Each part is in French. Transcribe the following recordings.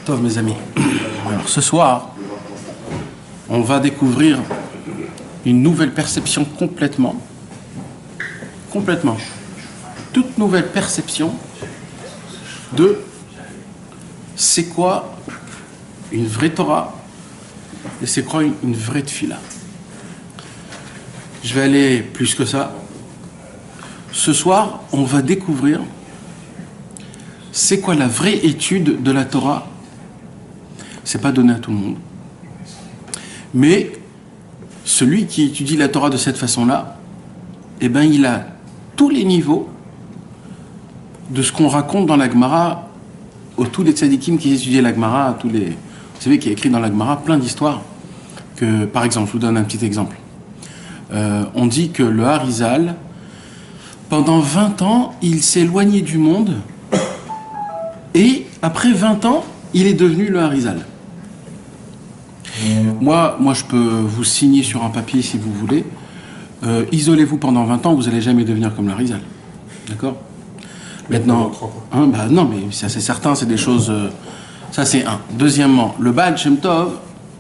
Tov, mes amis. Alors ce soir, on va découvrir une nouvelle perception complètement, toute nouvelle perception de c'est quoi une vraie Torah et c'est quoi une vraie tefila. Je vais aller plus que ça. Ce soir, on va découvrir c'est quoi la vraie étude de la Torah. C'est pas donné à tout le monde. Mais celui qui étudie la Torah de cette façon-là, eh ben, il a tous les niveaux de ce qu'on raconte dans la Gemara, tous les tzadikim qui étudiaient la Gemara, vous savez qu'il y a écrit dans la Gemara plein d'histoires. Que, par exemple, je vous donne un petit exemple. On dit que le Harizal, pendant 20 ans, il s'est éloigné du monde et après 20 ans, il est devenu le Harizal. Moi, je peux vous signer sur un papier si vous voulez. Isolez-vous pendant 20 ans, vous n'allez jamais devenir comme le Harizal. D'accord ? Maintenant, non, mais ça c'est certain, c'est des choses... ça c'est un. Deuxièmement, le Baal Shem Tov,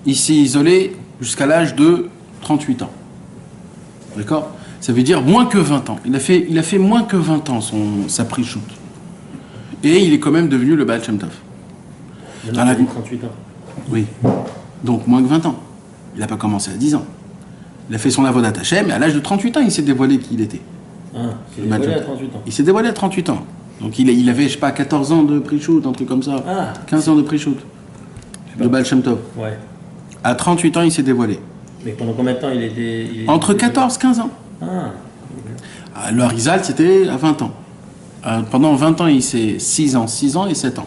il s'est isolé jusqu'à l'âge de 38 ans. D'accord ? Ça veut dire moins que 20 ans. Il a fait moins que 20 ans sa pre-shoot. Et il est quand même devenu le Baal Shem Tov. Il a 38 ans. Oui. Donc moins que 20 ans. Il n'a pas commencé à 10 ans. Il a fait son avodat Hashem, et à l'âge de 38 ans, il s'est dévoilé qui il était. Ah, il s'est dévoilé à 38 ans. Il s'est dévoilé à 38 ans. Donc il avait, je sais pas, 14 ans de pre-shoot, un truc comme ça. Ah. 15 ans de pre-shoot. De Baal Shem Tov. Ouais. À 38 ans, il s'est dévoilé. Mais pendant combien de temps il était Entre 14 et 15 ans. Ah. Le Harizal, c'était à 20 ans. Pendant 20 ans, il s'est 6 ans et 7 ans.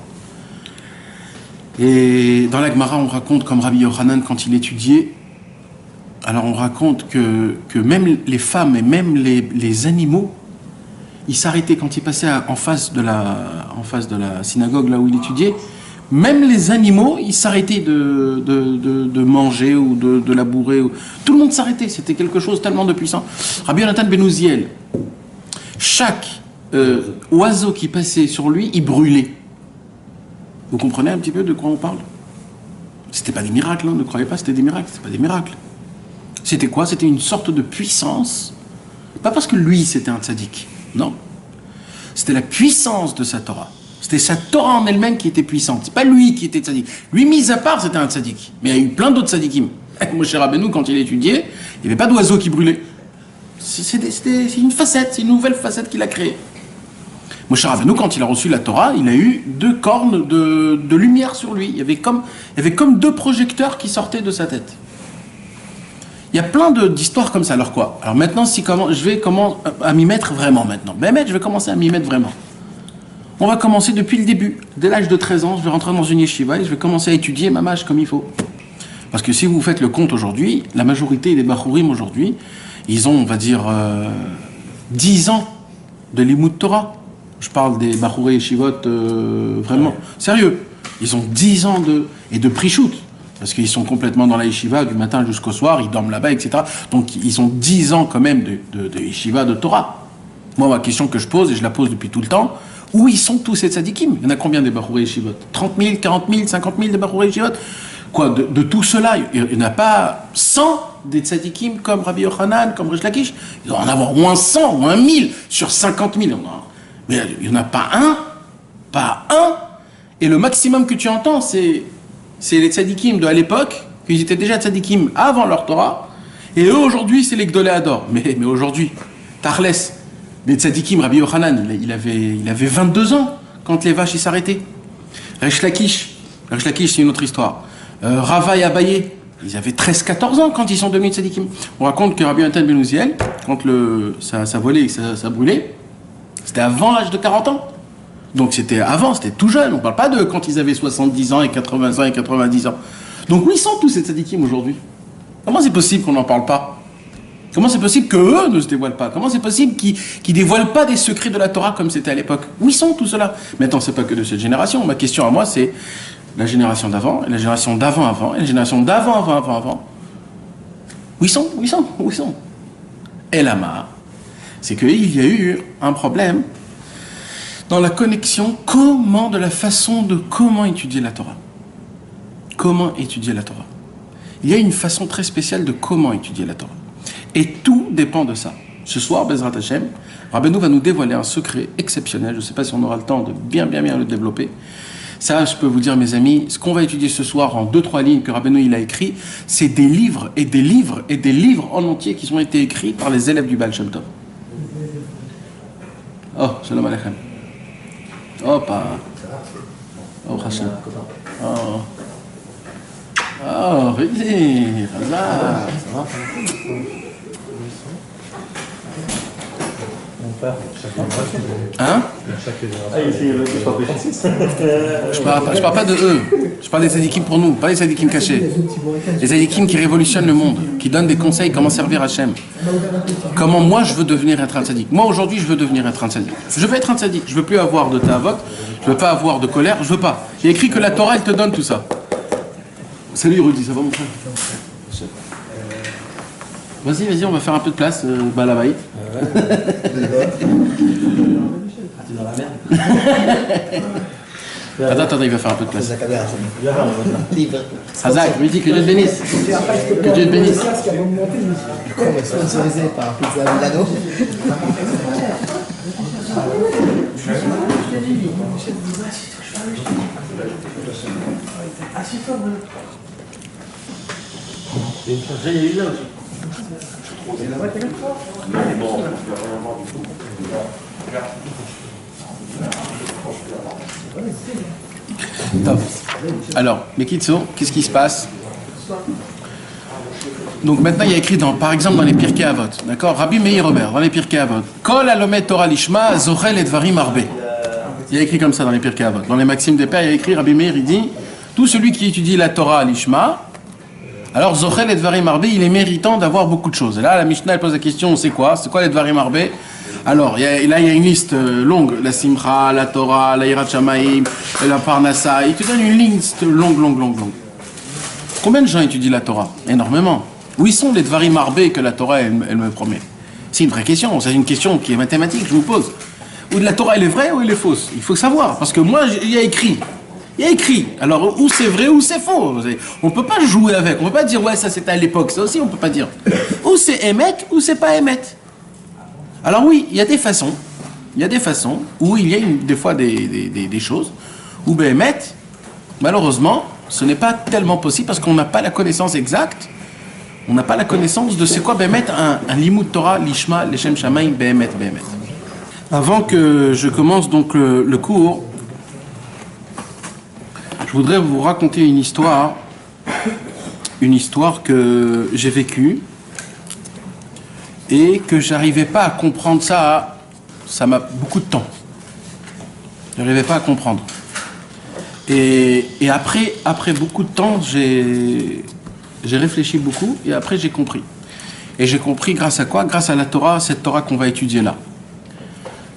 Et dans la Gemara, on raconte comme Rabbi Yochanan quand il étudiait, alors on raconte que même les femmes et même les animaux, ils s'arrêtaient quand ils passaient en face de la synagogue, là où il étudiait. Même les animaux, ils s'arrêtaient de manger ou de labourer. Tout le monde s'arrêtait, c'était quelque chose tellement de puissant. Rabbi Yonatan ben Uziel, chaque oiseau qui passait sur lui, il brûlait. Vous comprenez un petit peu de quoi on parle? C'était pas des miracles, hein, ne croyez pas, c'était des miracles, c'était pas des miracles. C'était quoi? C'était une sorte de puissance. Pas parce que lui, c'était un tzaddik, non. C'était la puissance de sa Torah. C'était sa Torah en elle-même qui était puissante. C'est pas lui qui était tzaddik. Lui, mis à part, c'était un tzaddik. Mais il y a eu plein d'autres tzaddikim. Moshe Rabbeinu, quand il étudiait, il n'y avait pas d'oiseau qui brûlait. C'est une facette, c'est une nouvelle facette qu'il a créée. Moshe Rabbeinu, quand il a reçu la Torah, il a eu 2 cornes de lumière sur lui. Il y avait comme 2 projecteurs qui sortaient de sa tête. Il y a plein d'histoires comme ça. Alors quoi? Alors maintenant, je vais commencer à m'y mettre vraiment maintenant. Je vais commencer à m'y mettre vraiment. On va commencer depuis le début. Dès l'âge de 13 ans, je vais rentrer dans une yeshiva et je vais commencer à étudier ma mâche comme il faut. Parce que si vous faites le compte aujourd'hui, la majorité des Bachurim aujourd'hui, ils ont, on va dire, 10 ans de Limud Torah. Je parle des Bachurei Yeshivot vraiment sérieux. Ils ont 10 ans de pre-shoot. Parce qu'ils sont complètement dans la yeshiva du matin jusqu'au soir, ils dorment là-bas, etc. Donc ils ont 10 ans quand même de yeshiva de Torah. Moi, ma question que je pose, et je la pose depuis tout le temps, où ils sont tous ces tzadikim? Il y en a combien des Bachurei Yeshivot? 30 000, 40 000, 50 000 des Bachurei Yeshivot? Quoi, de tout cela, il n'y en a pas 100 des tzadikim comme Rabbi Yochanan, comme Rish Lakish? Il doit en avoir au moins 100, ou 1000 sur 50 000. Mais il n'y en a pas un. Et le maximum que tu entends, c'est les tzadikim de à l'époque, qu'ils étaient déjà tzadikim avant leur Torah, et eux aujourd'hui, c'est les Gdolei Hador. Mais aujourd'hui, Tachles, les tzadikim, Rabbi Yochanan, il avait 22 ans quand les vaches s'arrêtaient. Rish Lakish, c'est une autre histoire. Rava et Abaye, ils avaient 13-14 ans quand ils sont devenus tzadikim. On raconte que Rabbi Yonatan ben Uziel, quand ça volait et ça brûlait, c'était avant l'âge de 40 ans. Donc c'était avant, c'était tout jeune. On ne parle pas de quand ils avaient 70 ans et 80 ans et 90 ans. Donc où ils sont tous ces tzadikim aujourd'hui? Comment c'est possible qu'on n'en parle pas? Comment c'est possible qu'eux ne se dévoilent pas? Comment c'est possible qu'ils ne dévoilent pas des secrets de la Torah comme c'était à l'époque? Où ils sont tout cela? Maintenant, c'est pas que de cette génération. Ma question à moi, c'est la génération d'avant, et la génération d'avant-avant, et la génération d'avant-avant-avant-avant. Où ils sont? Et là-bas, c'est qu'il y a eu un problème dans la connexion de la façon de comment étudier la Torah. comment étudier la Torah. Il y a une façon très spéciale de comment étudier la Torah. Et tout dépend de ça. Ce soir, Bezrat Hashem, Rabbeinu va nous dévoiler un secret exceptionnel. Je ne sais pas si on aura le temps de bien le développer. Ça, je peux vous dire, mes amis, ce qu'on va étudier ce soir en 2-3 lignes que Rabbeinu il a écrit, c'est des livres et des livres et des livres en entier qui ont été écrits par les élèves du Baal Shem Tov. Oh, shalom aleichem. Oh, pas. Oh, Hashem. Oh. Oh, Rudy, Hazard. Hein? Je parle pas de eux. Je parle des tzadikim pour nous, pas des tzadikim cachés. Les tzadikim qui révolutionnent le monde, qui donnent des conseils comment servir Hachem. Comment moi je veux devenir un tzadik. Moi aujourd'hui je veux devenir un tzadik. Je veux être un tzadik. Je veux plus avoir de ta'avot, je veux pas avoir de colère, je veux pas. Il y a écrit que la Torah elle te donne tout ça. Salut Rudy, ça va mon frère? Vas-y, on va faire un peu de place, Balavaï. T'es dans la merde. Attends, il va faire un peu de place. Hazak, lui dis que Dieu te bénisse. Que Dieu te bénisse. Sponsorisé par Pizza Milano. Il y a eu là aussi. Top. Alors, Mekitso, qu'est-ce qui se passe? Donc maintenant, il y a écrit, par exemple, dans les Pirkei Avot, d'accord? Rabbi Meir Robert, dans les Pirkei Avot, Kol alomet Torah lishma, zochel et dvarim arbe. Il y a écrit comme ça dans les Pirkei Avot. Dans les Maximes des Pères, il y a écrit, Rabbi Meir, il dit, tout celui qui étudie la Torah lishma, alors zochel et dvarim arbe, il est méritant d'avoir beaucoup de choses. Et là, la Mishnah, elle pose la question, c'est quoi les dvarim arbe? Alors, il y a une liste longue, la Simcha, la Torah, la Yirat Shamayim, la Parnassa, il te donne une liste longue. Combien de gens étudient la Torah? Énormément. Où ils sont les Dvarim Arbé que la Torah, elle me promet? C'est une vraie question, c'est une question qui est mathématique, je vous pose. Ou la Torah, elle est vraie ou elle est fausse? Il faut savoir, parce que moi, il y a écrit. Alors, où c'est vrai ou c'est faux? On ne peut pas jouer avec, on ne peut pas dire, ouais, ça c'était à l'époque, ça aussi on ne peut pas dire. Ou c'est Emet ou c'est pas Emet. Alors oui, il y a des façons où il y a des fois des choses où Béhémet, malheureusement, ce n'est pas tellement possible parce qu'on n'a pas la connaissance exacte, on n'a pas la connaissance de c'est quoi Béhémet, un Limud Torah, Lishma, Leshem Shamaim, Béhémet. Avant que je commence donc le cours, je voudrais vous raconter une histoire que j'ai vécue et que j'arrivais pas à comprendre ça m'a beaucoup de temps. J'arrivais pas à comprendre. Et après beaucoup de temps, j'ai réfléchi beaucoup et après j'ai compris. Et j'ai compris grâce à quoi? Grâce à la Torah, cette Torah qu'on va étudier là.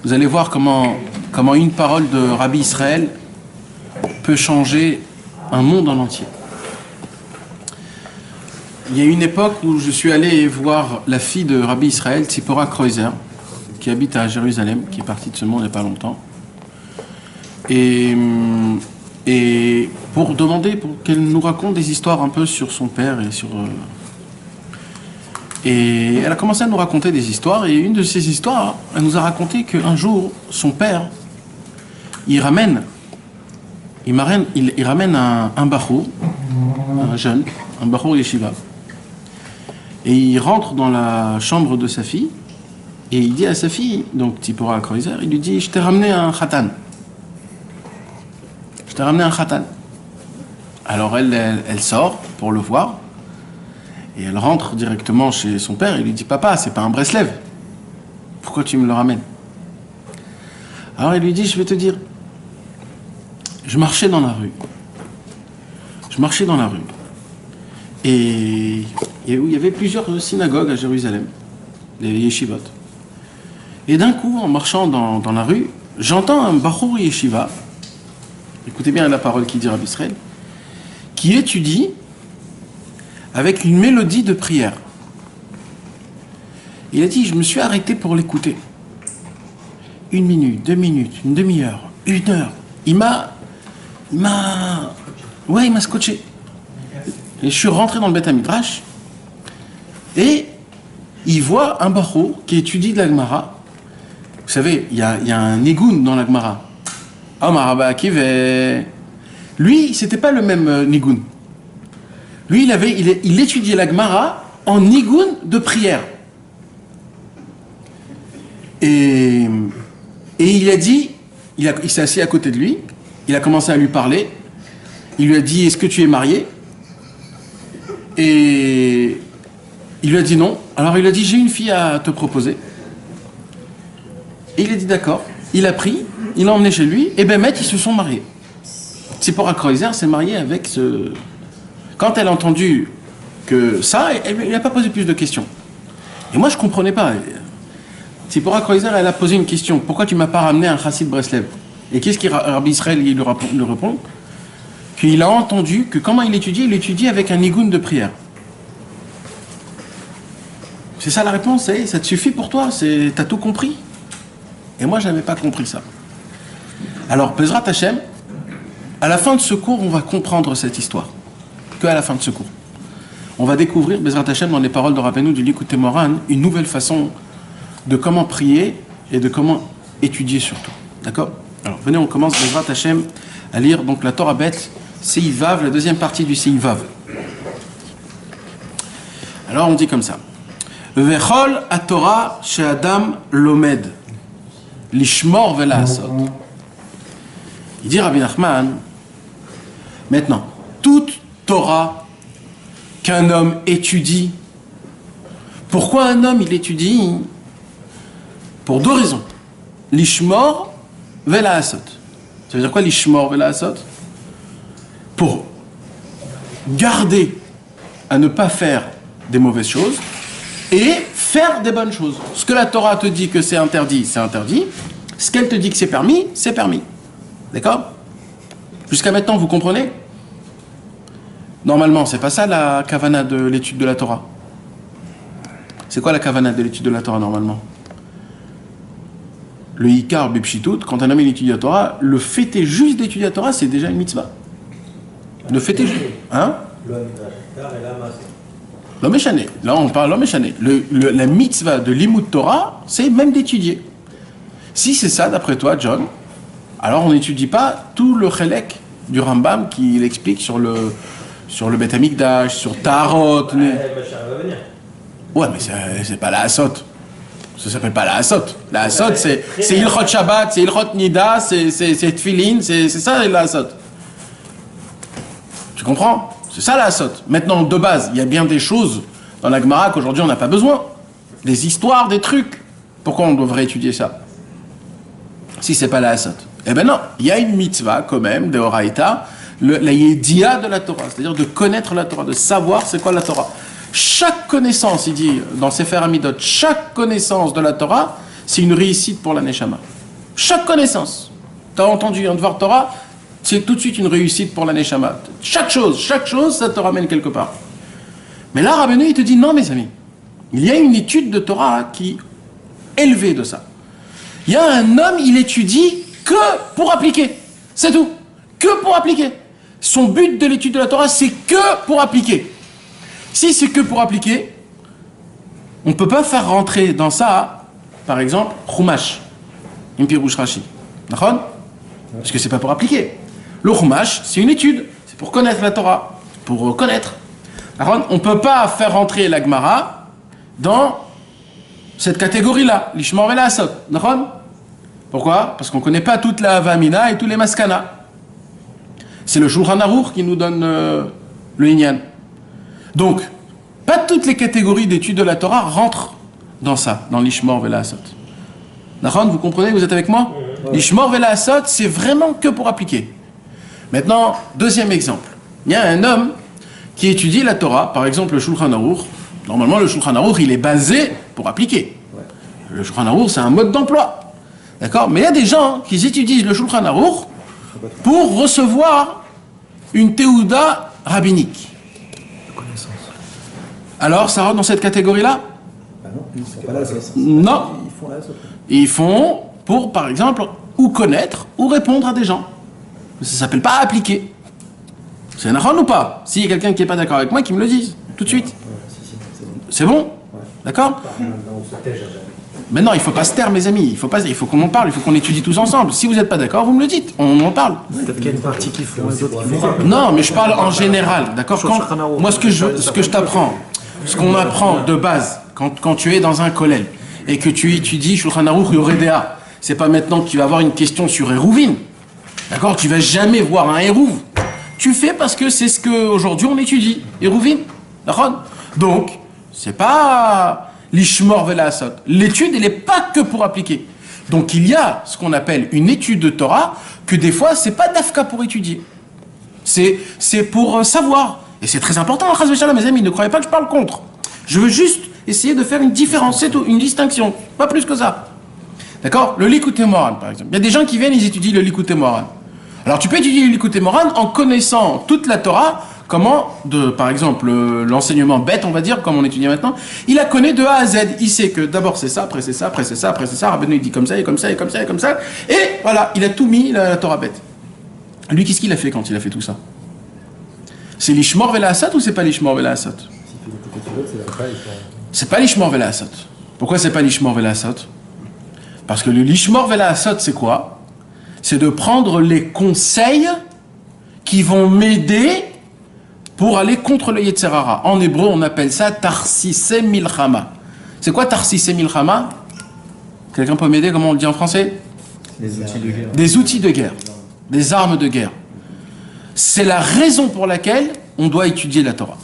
Vous allez voir comment une parole de Rabbi Israël peut changer un monde en entier. Il y a une époque où je suis allé voir la fille de Rabbi Israël, Tzipora Kreuzer, qui habite à Jérusalem, qui est partie de ce monde il n'y a pas longtemps. Et pour qu'elle nous raconte des histoires un peu sur son père et elle a commencé à nous raconter des histoires, et une de ces histoires, elle nous a raconté qu'un jour, son père, il ramène un bachour, un jeune, un bachour yeshiva. Et il rentre dans la chambre de sa fille et il dit à sa fille, donc Tzipora Kreuzer, il lui dit, je t'ai ramené un khatan. Alors elle sort pour le voir et elle rentre directement chez son père et lui dit, papa, c'est pas un Breslev. Pourquoi tu me le ramènes? Alors il lui dit, je vais te dire, je marchais dans la rue. Et il y avait plusieurs synagogues à Jérusalem, des yeshivot. Et d'un coup, en marchant dans la rue, j'entends un bachour yeshiva, écoutez bien la parole qui dit Rabbi Israël, qui étudie avec une mélodie de prière. Il a dit, je me suis arrêté pour l'écouter. 1 minute, 2 minutes, une demi-heure, 1 heure. Il m'a scotché. Et je suis rentré dans le Beth Midrash et il voit un Bachou qui étudie de la Gemara. Vous savez, il y a un Nigun dans la Gemara. Lui, c'était pas le même Nigun. Lui, il étudiait la Gemara en Nigun de prière. Et il a dit, il s'est assis à côté de lui, il a commencé à lui parler, il lui a dit, est-ce que tu es marié? Et il lui a dit non. Alors il a dit, j'ai une fille à te proposer. Et il a dit d'accord. Il a pris, il l'a emmené chez lui, et ben ils se sont mariés. Tzipora Kreuzer s'est mariée avec ce... Quand elle a entendu que ça, elle n'a pas posé plus de questions. Et moi je comprenais pas. Tzipora Kreuzer, elle a posé une question. Pourquoi tu m'as pas ramené un chassid Breslev? Et qu'est-ce qu'il Rabbi Israël il lui répond? Qu'il a entendu que comment il étudie avec un nigun de prière. C'est ça la réponse, ça te suffit pour toi, t'as tout compris. Et moi, je n'avais pas compris ça. Alors, Bezrat Hashem, à la fin de ce cours, on va comprendre cette histoire. Que à la fin de ce cours. On va découvrir, Bezrat Hashem, dans les paroles de Rabbeinu du Likutei Moharan, une nouvelle façon de comment prier et de comment étudier surtout. D'accord? Alors, venez, on commence, Bezrat Hashem, à lire donc la Torah bête, Seivav, la deuxième partie du Seivav. Alors, on dit comme ça. Vechol Torah chez Adam Lomed. Lishmor velasot. Il dit Rabbi Nachman, maintenant, toute Torah qu'un homme étudie, pourquoi un homme il étudie? Pour deux raisons. Lishmor velasot. Ça veut dire quoi Lishmor velasot? Pour garder à ne pas faire des mauvaises choses et faire des bonnes choses. Ce que la Torah te dit que c'est interdit, c'est interdit. Ce qu'elle te dit que c'est permis, c'est permis. D'accord? Jusqu'à maintenant, vous comprenez? Normalement, c'est pas ça la kavana de l'étude de la Torah. C'est quoi la kavana de l'étude de la Torah normalement? Le Ikar Bipshitut, quand un homme étudie la Torah, le fait est juste d'étudier la Torah, c'est déjà une mitzvah. Le fait est juste. Hein? L'homme échané. Là, on parle l'homme échané. La mitzvah de l'imout Torah, c'est même d'étudier. Si c'est ça, d'après toi, John, alors on n'étudie pas tout le chelek du Rambam qui l'explique sur le Beth Amikdash, sur Tarot. Ouais, mais c'est pas la Hassot. Ça s'appelle pas la Hassot. La Hassot, c'est Ilchot Shabbat, c'est Ilchot Nida, c'est Tfilin, c'est ça la Hassot. Tu comprends? C'est ça la Hassot. Maintenant, de base, il y a bien des choses dans la Gemara qu'aujourd'hui on n'a pas besoin. Des histoires, des trucs. Pourquoi on devrait étudier ça? Si c'est pas la Hassot. Eh ben non, il y a une mitzvah quand même, de Horaïta, la Yedia de la Torah, c'est-à-dire de connaître la Torah, de savoir c'est quoi la Torah. Chaque connaissance, il dit dans Sefer Amidot, chaque connaissance de la Torah, c'est une réussite pour la Neshama. Chaque connaissance. Tu as entendu un devoir Torah, c'est tout de suite une réussite pour la Neshama. Chaque chose, ça te ramène quelque part. Mais là, Rabbeinu, il te dit non, mes amis, il y a une étude de Torah qui est élevée de ça. Il y a un homme, il étudie que pour appliquer. C'est tout. Que pour appliquer. Son but de l'étude de la Torah, c'est que pour appliquer. Si c'est que pour appliquer, on ne peut pas faire rentrer dans ça, par exemple, Chumash, une pirouche Rashi. D'accord? Parce que c'est pas pour appliquer. Le Chumash, c'est une étude. C'est pour connaître la Torah. Pour connaître. D'accord? On ne peut pas faire rentrer la Gemara dans cette catégorie-là, l'Ishmor et la Asot. D'accord? Pourquoi? Parce qu'on ne connaît pas toute la Havamina et tous les Maskana. C'est le Shulchan Aruch qui nous donne le Inyan. Donc, pas toutes les catégories d'études de la Torah rentrent dans ça, dans l'Ishmor et la Asot. D'accord? Vous comprenez? Vous êtes avec moi? L'Ishmor et la Asot, c'est vraiment que pour appliquer. Maintenant, deuxième exemple. Il y a un homme qui étudie la Torah, par exemple le Shulchan Aruch. Normalement, le Shulchan Aruch, il est basé pour appliquer. Le Shulchan Aruch, c'est un mode d'emploi. D'accord? Mais il y a des gens qui étudient le Shulchan Aruch pour recevoir une théouda rabbinique. Alors, ça rentre dans cette catégorie-là? Non. Ils font pour, par exemple, ou connaître, ou répondre à des gens. Ça ne s'appelle pas appliquer. Ça C'est Nahon ou pas? S'il y a quelqu'un qui n'est pas d'accord avec moi, qu'il me le dise, tout de suite. C'est bon? D'accord? Mais non, il ne faut pas se taire, mes amis. Il faut qu'on en parle, il faut qu'on étudie tous ensemble. Si vous n'êtes pas d'accord, vous me le dites, on en parle. Peut-être qu'il y a une partie qui font, les autres qui font pas. Non, mais je parle en général, d'accord? Moi, ce que je t'apprends, ce qu'on apprend de base, quand tu es dans un collège, et que tu étudies Shulchan Aruch Yoredea, c'est pas maintenant que tu vas avoir une question sur Hérouvine. D'accord? Tu vas jamais voir un Hérouv. Tu fais parce que c'est ce qu'aujourd'hui on étudie. Hérouvine. D'accord? Donc, c'est pas l'Ishmor Vela Asot. L'étude, elle n'est pas que pour appliquer. Donc, il y a ce qu'on appelle une étude de Torah, que des fois, c'est pas d'Afka pour étudier. C'est pour savoir. Et c'est très important, mes amis, ne croyez pas que je parle contre. Je veux juste essayer de faire une différence, c'est tout, une distinction. Pas plus que ça. D'accord? Le Likutei Moharan, par exemple. Il y a des gens qui viennent, ils étudient le Likutei Moharan. Alors, tu peux étudier le Likutei Moharan en connaissant toute la Torah, par exemple, l'enseignement bête, on va dire, comme on étudie maintenant, il la connaît de A à Z. Il sait que d'abord c'est ça, après c'est ça, après c'est ça, après c'est ça. Rabbeinu, il dit comme ça, et comme ça, et comme ça, et comme ça. Et voilà, il a tout mis, la Torah bête. Lui, qu'est-ce qu'il a fait quand il a fait tout ça? C'est l'Ishmor Vela Asot ou c'est pas l'Ishmor Vela Asot? C'est pas l'Ishmor Vela Asot. Pourquoi c'est pas l'Ishmor Vela Asot? Parce que le l'Ishmor Vela Asot, c'est quoi? C'est de prendre les conseils qui vont m'aider pour aller contre le Yetzer Hara. En hébreu, on appelle ça Tarsise Milchama. C'est quoi Tarsise Milchama? Quelqu'un peut m'aider? Comment on le dit en français? Des outils de guerre. Des outils de guerre. Des armes de guerre. C'est la raison pour laquelle on doit étudier la Torah.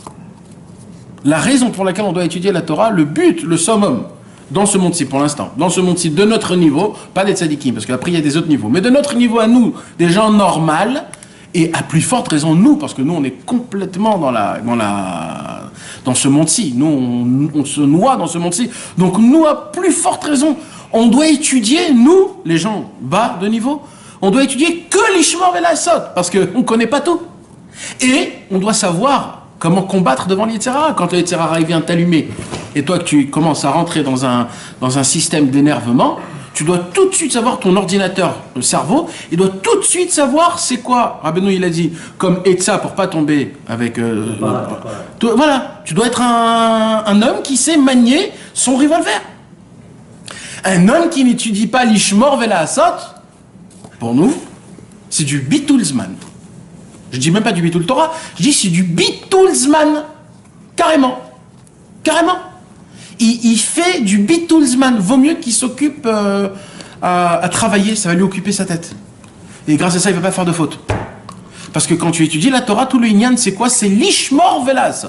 La raison pour laquelle on doit étudier la Torah, le but, le summum, dans ce monde-ci, pour l'instant, dans ce monde-ci, de notre niveau, pas des tzadikim, parce qu'après il y a des autres niveaux, mais de notre niveau à nous, des gens normaux, et à plus forte raison nous, parce que nous on est complètement dans ce monde-ci, nous on se noie dans ce monde-ci, donc nous à plus forte raison, on doit étudier, nous, les gens bas de niveau, on doit étudier que l'Ishmor Vela Asot, parce qu'on ne connaît pas tout. Et on doit savoir comment combattre devant le Yetzer Hara. Quand le Yetzer Hara vient t'allumer, et toi que tu commences à rentrer dans un système d'énervement, tu dois tout de suite savoir, ton ordinateur, le cerveau, il doit tout de suite savoir c'est quoi. Rabbeinu, il a dit, comme Etza pour pas tomber avec... voilà, tu dois être un homme qui sait manier son revolver. Un homme qui n'étudie pas l'Ishmor Vela Asot, pour nous, c'est du Bitulzman. Je dis même pas du Bitul Torah, je dis c'est du Bitulzman. Carrément. Carrément. Il fait du Bitulzman. Vaut mieux qu'il s'occupe à travailler, ça va lui occuper sa tête. Et grâce à ça, il ne va pas faire de faute. Parce que quand tu étudies la Torah, tout le Inyan, c'est quoi? C'est l'Ishmor Vela Asot.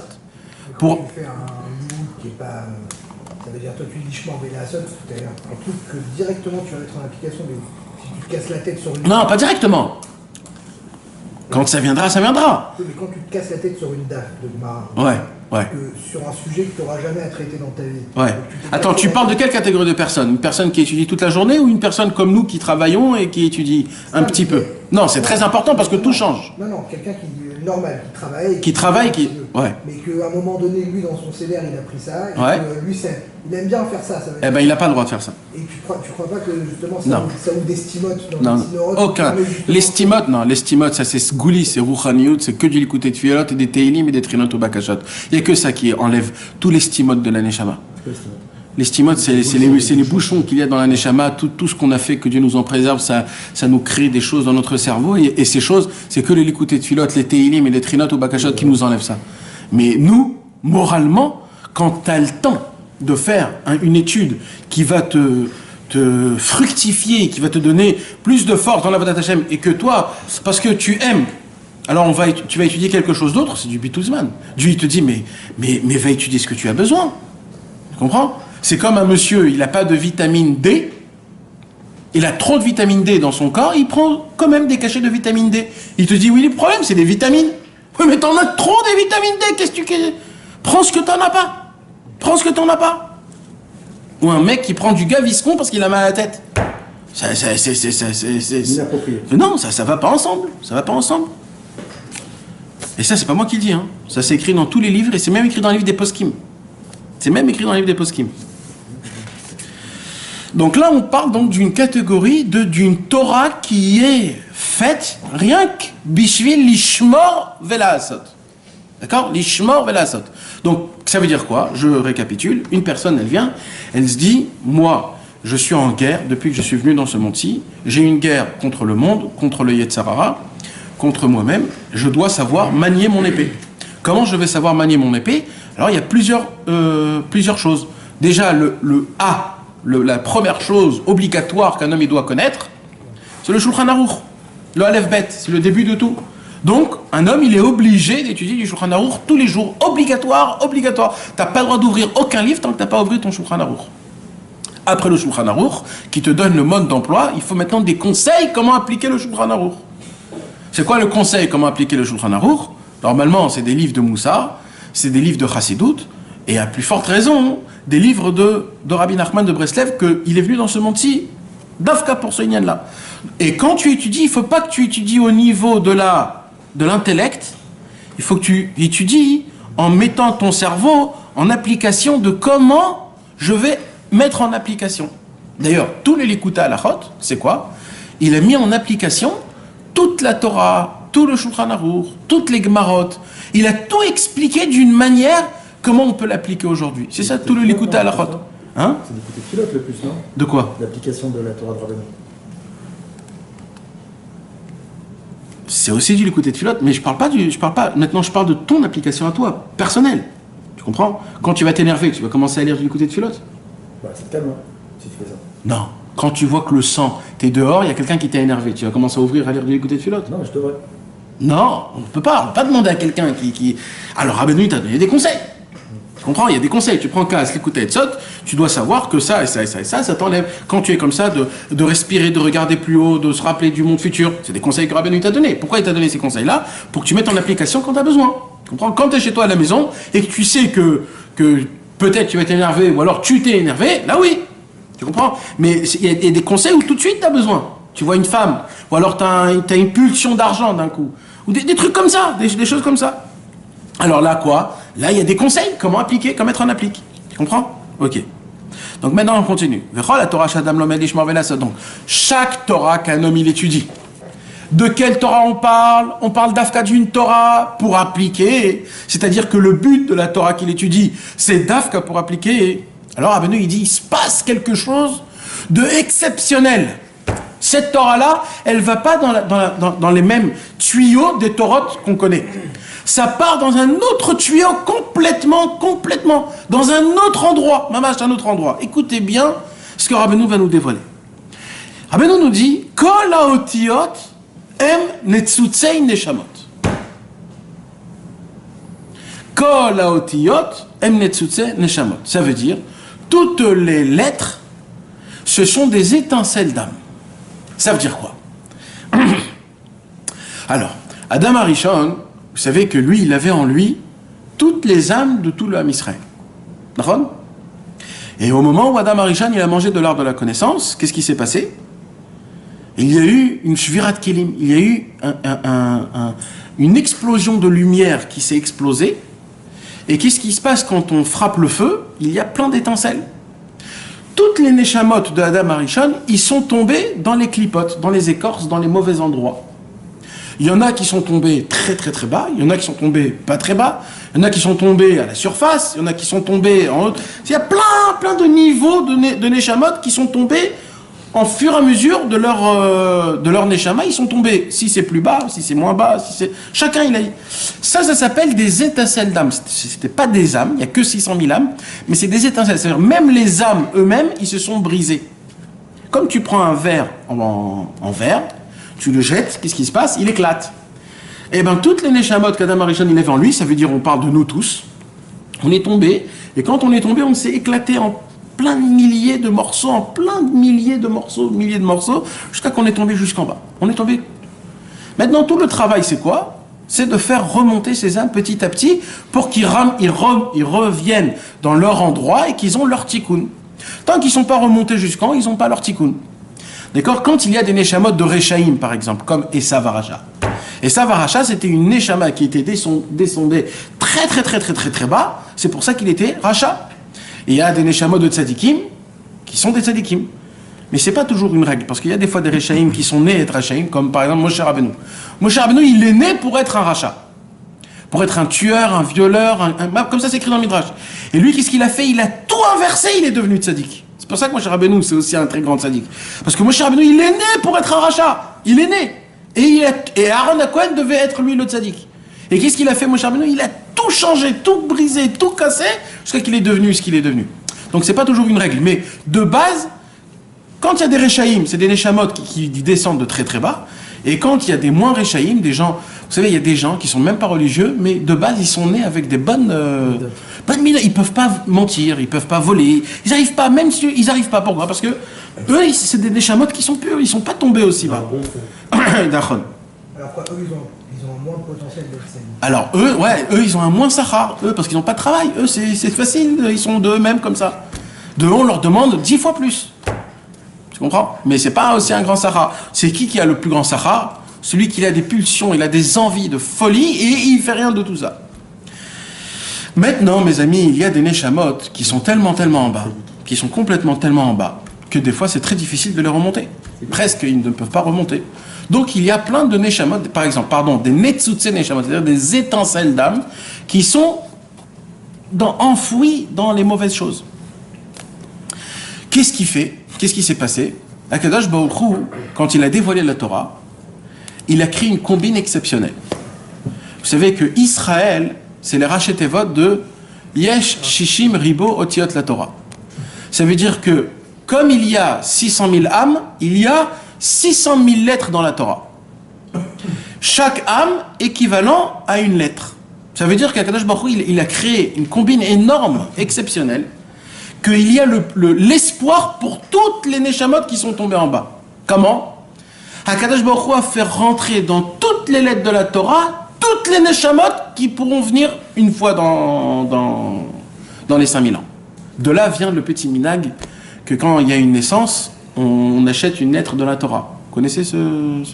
Pour tu fais un limite qui n'est pas... ça veut dire, toi, tu dis l'Ishmor Vela Asot, c'est-à-dire un truc que directement tu vas mettre en application, mais si tu te casses la tête sur une... Non, pas directement. Quand ça viendra, ça viendra. Oui, mais quand tu te casses la tête sur une date de Gemara, ouais. sur un sujet que tu n'auras jamais à traiter dans ta vie. Ouais. Attends, tu parles de quelle catégorie de personnes? Une personne qui étudie toute la journée ou une personne comme nous qui travaillons et qui étudie un petit peu? Non, c'est très important parce que tout change. Non, quelqu'un qui est normal, qui travaille, ouais. Mais qu'à un moment donné, lui, dans son CDR, il a pris ça, et ouais. que lui, il aime bien faire ça. Ça eh ben, il n'a pas le droit de faire ça. Et tu crois pas que, justement, ça ouvre des stimotes dans les Sinoroth? Aucun. Les stimotes, non. Les stimotes, ça c'est Sgouli, c'est Rouchaniout, c'est que du Likutei Tfilot et des Teilim et des Trinot au Bakashot. Il n'y a que ça qui enlève tous les stimotes de la Neshama. Les stimotes, c'est les bouchons qu'il y a dans la Neshama, tout ce qu'on a fait, que Dieu nous en préserve, ça nous crée des choses dans notre cerveau, et ces choses, c'est que les Likutei Tfilot, les Teilim et les Trinot au Bakashot qui nous enlèvent ça. Mais nous, moralement, quand tu as le temps de faire une étude qui va te fructifier, qui va te donner plus de force dans la Vodat Hashem, et que toi, parce que tu aimes, alors tu vas étudier quelque chose d'autre, c'est du Bitulzman. Dieu il te dit, mais va étudier ce que tu as besoin. Tu comprends? C'est comme un monsieur, il n'a pas de vitamine D, il a trop de vitamine D dans son corps, il prend quand même des cachets de vitamine D. Il te dit, oui, le problème, c'est des vitamines. Oui, mais t'en as trop des vitamines D, qu'est-ce que tu... Prends ce que t'en as pas. Prends ce que t'en as pas. Ou un mec qui prend du Gaviscon parce qu'il a mal à la tête. C'est inapproprié. Non, ça va pas ensemble. Ça va pas ensemble. Et ça, c'est pas moi qui le dis. Hein. Ça, c'est écrit dans tous les livres et c'est même écrit dans le livre des poskim. C'est même écrit dans le livre des poskim. Donc là, on parle donc d'une catégorie d'une Torah qui est faite rien que bishvil lishmor velasot. D'accord? Lishmor velasot. Donc, ça veut dire quoi? Je récapitule. Une personne, elle vient, elle se dit, moi, je suis en guerre depuis que je suis venu dans ce monde-ci. J'ai une guerre contre le monde, contre le Yetzirah, contre moi-même. Je dois savoir manier mon épée. Comment je vais savoir manier mon épée? Alors, il y a plusieurs choses. Déjà, le A. La première chose obligatoire qu'un homme il doit connaître, c'est le Shulchan Aruch, le Aleph Bet, c'est le début de tout. Donc, un homme, il est obligé d'étudier du Shulchan Aruch tous les jours, obligatoire. T'as pas le droit d'ouvrir aucun livre tant que t'as pas ouvert ton Shulchan Aruch. Après le Shulchan Aruch, qui te donne le mode d'emploi, il faut maintenant des conseils comment appliquer le Shulchan Aruch. C'est quoi le conseil comment appliquer le Shulchan Aruch? Normalement, c'est des livres de Moussa, c'est des livres de Chassidut, et à plus forte raison, des livres de Rabbi Nachman de Breslev, qu'il est venu dans ce monde-ci, d'Afka pour ce Inyan-là. Et quand tu étudies, il ne faut pas que tu étudies au niveau de l'intellect, il faut que tu étudies en mettant ton cerveau en application de comment je vais mettre en application. D'ailleurs, tous les Likuta Halachot, c'est quoi? Il a mis en application toute la Torah, tout le Shulchan Aruch, toutes les Gemarot. Il a tout expliqué d'une manière comment on peut l'appliquer aujourd'hui. C'est ça, tout le Likuta Halachot. Hein? C'est d'écouter pilote le plus, non? De quoi? L'application de la Torah de Rabbeinu. C'est aussi du Likuta de Philot, mais maintenant je parle de ton application à toi, personnelle. Tu comprends? Quand tu vas t'énerver, tu vas commencer à lire du Likuta de Philot? Bah, c'est calme, hein, si tu fais ça. Non. Quand tu vois que le sang, t'es dehors, il y a quelqu'un qui t'a énervé, tu vas commencer à ouvrir à lire du Likuta de Philot? Non, mais je devrais. Non, on ne peut pas demander à quelqu'un qui... Alors Rabbeinu t'a donné des conseils. Tu comprends? Il y a des conseils. Tu prends Kaas, l'écoute et Tzot, tu dois savoir que ça et ça et ça et ça t'enlève. Quand tu es comme ça, de respirer, de regarder plus haut, de se rappeler du monde futur, c'est des conseils que Rabbeinu t'a donné. Pourquoi il t'a donné ces conseils-là? Pour que tu mettes en application quand tu as besoin. Tu comprends? Quand tu es chez toi à la maison et que tu sais que peut-être tu vas t'énerver ou alors tu t'es énervé, là oui. Tu comprends? Mais il y a des conseils où tout de suite tu as besoin. Tu vois une femme, ou alors tu as une pulsion d'argent d'un coup. Ou des trucs comme ça, des choses comme ça. Alors là, quoi? Là, il y a des conseils, comment appliquer, comment mettre en applique. Tu comprends? Ok. Donc maintenant, on continue. Donc, chaque Torah qu'un homme il étudie. De quelle Torah on parle? On parle d'Afka d'une Torah pour appliquer. C'est-à-dire que le but de la Torah qu'il étudie, c'est d'Afka pour appliquer. Alors, Rabbeinu, il dit, il se passe quelque chose de exceptionnel. Cette Torah-là, elle ne va pas dans les mêmes tuyaux des Torotes qu'on connaît. Ça part dans un autre tuyau complètement, dans un autre endroit, mamash, un autre endroit. Écoutez bien ce que Rabbeinu va nous dévoiler. Rabbeinu nous dit, Kol haotiyot em netzutzei neshamot. Kol haotiyot em netzutzei neshamot. Ça veut dire, toutes les lettres, ce sont des étincelles d'âme. Ça veut dire quoi? Alors, Adam Arishon, vous savez que lui, il avait en lui toutes les âmes de tout le Ham Israël. D'accord? Et au moment où Adam Arishon, il a mangé de l'arbre de la connaissance, qu'est-ce qui s'est passé? Il y a eu une shvirat kelim, il y a eu une explosion de lumière qui s'est explosée. Et qu'est-ce qui se passe quand on frappe le feu? Il y a plein d'étincelles. Toutes les neshamot de Adam Arishon, ils sont tombés dans les clipotes, dans les écorces, dans les mauvais endroits. Il y en a qui sont tombés très très bas, il y en a qui sont tombés pas très bas, il y en a qui sont tombés à la surface, il y en a qui sont tombés en haut. Il y a plein de niveaux de neshamot qui sont tombés en fur et à mesure de leur neshama, ils sont tombés. Si c'est plus bas, si c'est moins bas, si c'est... Chacun, il a... Ça s'appelle des étincelles d'âme. C'était pas des âmes, il n'y a que 600 000 âmes, mais c'est des étincelles. C'est-à-dire, même les âmes eux-mêmes, ils se sont brisés. Comme tu prends un verre en verre, tu le jettes, qu'est-ce qui se passe? Il éclate. Et bien, toutes les neshamot qu'Adam Arishon il avait en lui, ça veut dire, on parle de nous tous, on est tombé, et quand on est tombé, on s'est éclaté en plein de milliers de morceaux, milliers de morceaux, jusqu'à qu'on est tombé jusqu'en bas. On est tombé. Maintenant, tout le travail, c'est quoi? C'est de faire remonter ces âmes petit à petit pour qu'ils reviennent dans leur endroit et qu'ils ont leur tikkun. Tant qu'ils ne sont pas remontés jusqu'en, ils n'ont pas leur tikkun. D'accord? Quand il y a des neshamot de Rechaim, par exemple, comme Esav Aracha. Esav Aracha, c'était une neshama qui était descendue très bas. C'est pour ça qu'il était Racha. Et il y a des neshamot de tzadikim qui sont des tzadikim. Mais c'est pas toujours une règle, parce qu'il y a des fois des Rechaïm qui sont nés être Rechaïm, comme par exemple Moshe Rabbeinu. Moshe Rabbeinu, il est né pour être un rachat. Pour être un tueur, un violeur, comme ça c'est écrit dans le Midrash. Et lui, qu'est-ce qu'il a fait? Il a tout inversé, il est devenu tzaddik. C'est pour ça que Moshe Rabbeinu, c'est aussi un très grand tzaddik. Parce que Moshe Rabbeinu, il est né pour être un rachat. Il est né. Et Aaron HaKohen devait être lui le tzaddik. Et qu'est-ce qu'il a fait, Moshe Rabbeinu? Il a tout changé, tout brisé, tout cassé, jusqu'à qu'il est devenu ce qu'il est devenu. Donc c'est pas toujours une règle. Mais de base, quand il y a des Rechaïm, c'est des Neshamot qui descendent de très très bas. Et quand il y a des moins Rechaïm, des gens, vous savez, il y a des gens qui sont même pas religieux, mais de base, ils sont nés avec des bonnes midas. Ils peuvent pas mentir, ils peuvent pas voler, ils arrivent pas, même si ils arrivent pas. Pourquoi? Parce que eux, c'est des Neshamot qui sont purs, ils sont pas tombés aussi bas. D'accord. Alors quoi, eux, ils ont moins de potentiel d'être salis. Alors eux, ils ont un moins Sahar, eux, parce qu'ils n'ont pas de travail. Eux, c'est facile, ils sont d'eux-mêmes comme ça. De eux, on leur demande 10 fois plus. Tu comprends? Mais c'est pas aussi un grand Sahar. C'est qui a le plus grand Sahar? Celui qui a des pulsions, il a des envies de folie et il fait rien de tout ça. Maintenant, mes amis, il y a des Neshamot qui sont tellement en bas, qui sont complètement tellement en bas, que des fois c'est très difficile de les remonter. Presque, ils ne peuvent pas remonter. Donc il y a plein de Neshamot, par exemple, des Netzutse Neshamot, c'est-à-dire des étincelles d'âme qui sont enfouies dans les mauvaises choses. Qu'est-ce qu'il fait? Qu'est-ce qui s'est passé? Akadosh Baruch Hu, quand il a dévoilé la Torah, il a créé une combine exceptionnelle. Vous savez que Israël, c'est les rachetevot de Yesh Shishim Ribo Otiot la Torah. Ça veut dire que, comme il y a 600 000 âmes, il y a 600 000 lettres dans la Torah. Chaque âme équivalent à une lettre. Ça veut dire qu'Akadosh Baruch Hu, il a créé une combine énorme, exceptionnelle, qu'il y a l'espoir pour toutes les Neshamot qui sont tombées en bas. Comment? Akadosh Baruch Hu a fait rentrer dans toutes les lettres de la Torah toutes les Neshamot qui pourront venir une fois dans les 5000 ans. De là vient le petit minag que quand il y a une naissance, on achète une lettre de la Torah. Vous connaissez ce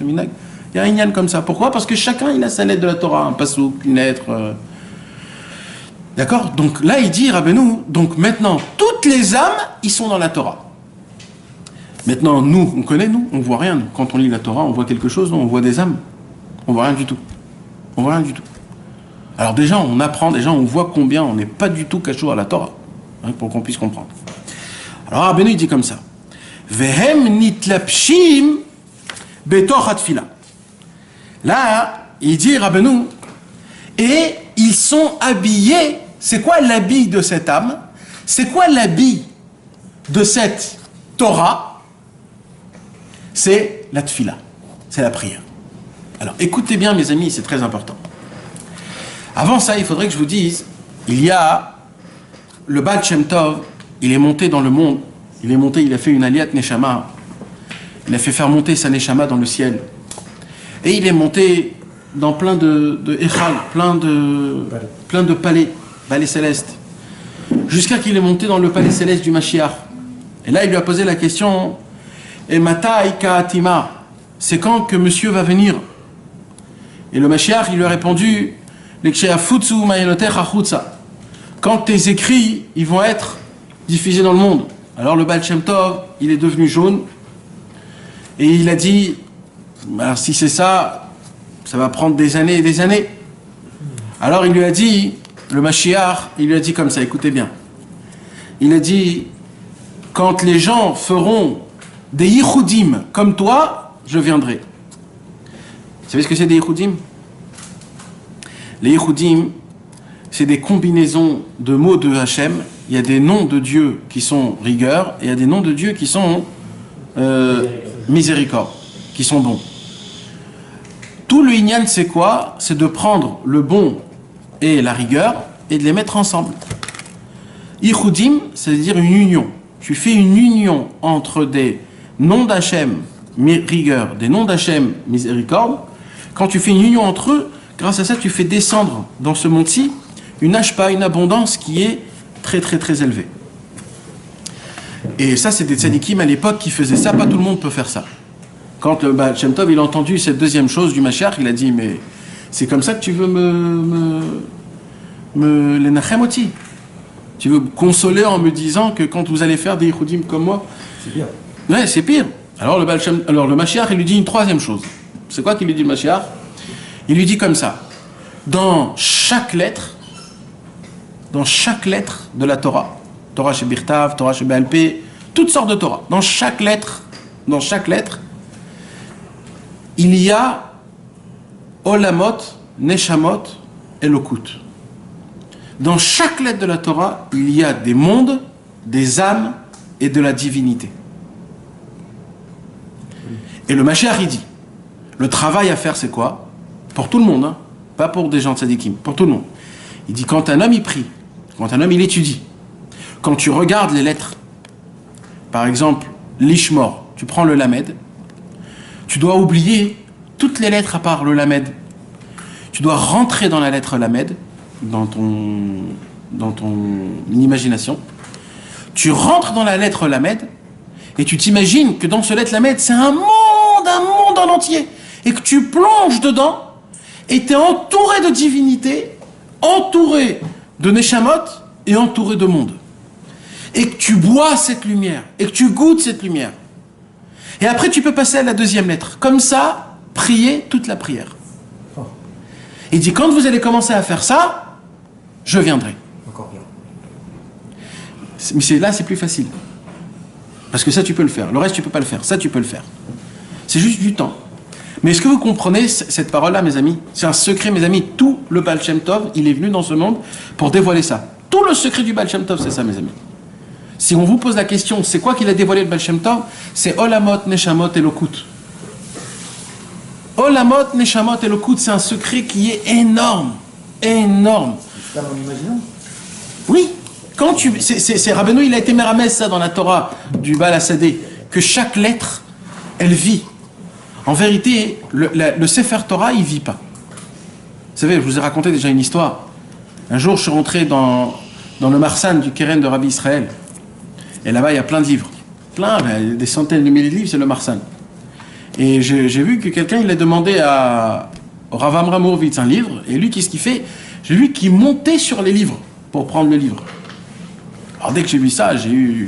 minag? Il y a un inyan comme ça. Pourquoi? Parce que chacun il a sa lettre de la Torah, un pasouk, une lettre. D'accord? Donc là il dit Rabbeinu, donc maintenant toutes les âmes ils sont dans la Torah. Maintenant, nous, on connaît, on voit rien. Quand on lit la Torah, on voit quelque chose, on voit des âmes. On voit rien du tout. On voit rien du tout. Alors déjà, on apprend, on voit combien on n'est pas du tout cachot à la Torah, hein, pour qu'on puisse comprendre. Alors Rabbeinu, il dit comme ça. Vehem nitlapshim betor hatfila. Là, il dit Rabbeinu, et ils sont habillés. C'est quoi l'habit de cette âme? C'est quoi l'habit de cette Torah? C'est la tfila, c'est la prière. Alors écoutez bien mes amis, c'est très important. Avant ça, il faudrait que je vous dise, il y a le Baal Shem Tov, il est monté dans le monde, il a fait une aliyat neshama, il a fait faire monter sa neshama dans le ciel. Et il est monté dans plein de echal, plein de palais célestes, jusqu'à qu'il est monté dans le palais céleste du Mashiach. Et là, il lui a posé la question, et Matai Ka'atima, c'est quand que monsieur va venir? Et le Mashiach, il lui a répondu, quand tes écrits, ils vont être diffusés dans le monde. Alors le Baal Shem Tov, il est devenu jaune, et il a dit, alors si c'est ça, ça va prendre des années et des années. Alors il lui a dit, le Mashiach, il lui a dit comme ça, écoutez bien. Il a dit, quand les gens feront des yichudim comme toi, je viendrai. Vous savez ce que c'est des yichudim? Les yichudim, c'est des combinaisons de mots de Hachem. Il y a des noms de Dieu qui sont rigueur, et il y a des noms de Dieu qui sont miséricorde, qui sont bons. Tout le inyan, c'est quoi? C'est de prendre le bon et la rigueur et de les mettre ensemble. Yichudim, c'est-à-dire une union. Tu fais une union entre des noms d'Hachem, rigueur, des noms d'Hachem, miséricorde. Quand tu fais une union entre eux, grâce à ça, tu fais descendre dans ce monde-ci une hashpa, une abondance qui est très très très élevée. Et ça, c'est des tzadikim à l'époque qui faisaient ça. Pas tout le monde peut faire ça. Quand le Baal Shem Tov, il a entendu cette deuxième chose du Mashiach, il a dit, mais c'est comme ça que tu veux les nachemoti. Tu veux me consoler en me disant que quand vous allez faire des yichudim comme moi, c'est bien. Ouais, c'est pire. Alors le Mashiach, il lui dit une troisième chose. C'est quoi qu'il lui dit le Mashiach? Il lui dit comme ça. Dans chaque lettre de la Torah, Torah chez Birtav, Torah chez Béalpé, toutes sortes de Torah, dans chaque lettre, il y a Olamot, Neshamot, Elokut. Dans chaque lettre de la Torah, il y a des mondes, des âmes et de la divinité. Et le Mashiach, il dit, le travail à faire, c'est quoi? Pour tout le monde, hein? Pas pour des gens de tzadikim, pour tout le monde. Il dit, quand un homme il prie, quand un homme il étudie, quand tu regardes les lettres, par exemple, l'Ishmor, tu prends le Lamed, tu dois oublier toutes les lettres à part le Lamed. Tu dois rentrer dans la lettre Lamed, dans ton imagination. Tu rentres dans la lettre Lamed et tu t'imagines que dans ce lettre Lamed, c'est un monde en entier. Et que tu plonges dedans et tu es entouré de divinité, entouré de Neshamot et entouré de monde. Et que tu bois cette lumière, et que tu goûtes cette lumière. Et après, tu peux passer à la deuxième lettre. Comme ça, prier toute la prière. Il dit, quand vous allez commencer à faire ça, je viendrai. Encore bien. Mais là, c'est plus facile. Parce que ça, tu peux le faire. Le reste, tu peux pas le faire. Ça, tu peux le faire. C'est juste du temps. Mais est-ce que vous comprenez cette parole-là, mes amis? C'est un secret, mes amis. Tout le Baal Shem Tov, il est venu dans ce monde pour dévoiler ça. Tout le secret du Baal Shem Tov, c'est ça, mes amis. Si on vous pose la question, c'est quoi qu'il a dévoilé le Baal Shem Tov? C'est Olamot, Neshamot et Lokut. Olamot, Neshamot et Lokut, c'est un secret qui est énorme. Énorme. C'est ça en imaginant? Oui. Quand c'est Rabbeinu, il a été méramès, ça, dans la Torah du Baal Hassadé, que chaque lettre, elle vit. En vérité, le Sefer Torah, il vit pas. Vous savez, je vous ai raconté déjà une histoire. Un jour, je suis rentré dans le Marsan du Keren de Rabbi Israël. Et là-bas, il y a plein de livres. Plein, des centaines de milliers de livres, c'est le Marsan. Et j'ai vu que quelqu'un, il a demandé au Rav Amram Horowitz un livre. Et lui, qu'est-ce qu'il fait? J'ai vu qu'il montait sur les livres pour prendre le livre. Alors dès que j'ai vu ça, j'ai dit,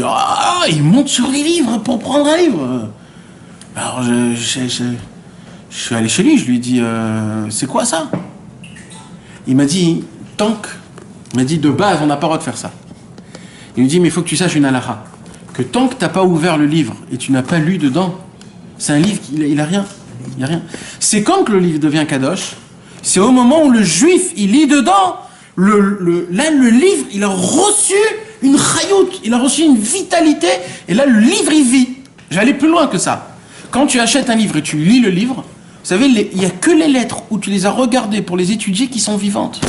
ah, il monte sur les livres pour prendre un livre. Alors je suis allé chez lui, je lui ai dit, c'est quoi ça? Il m'a dit, il m'a dit, de base, on n'a pas le droit de faire ça. Il me dit, mais il faut que tu saches une halakha, que tant que tu n'as pas ouvert le livre et tu n'as pas lu dedans, c'est un livre, il a rien. Il y a rien. C'est quand que le livre devient kadosh? C'est au moment où le juif, il lit dedans, là, le livre, il a reçu une chayout, il a reçu une vitalité, et là, le livre, il vit. Je vais aller plus loin que ça. Quand tu achètes un livre et tu lis le livre, vous savez, il n'y a que les lettres où tu les as regardées pour les étudier qui sont vivantes.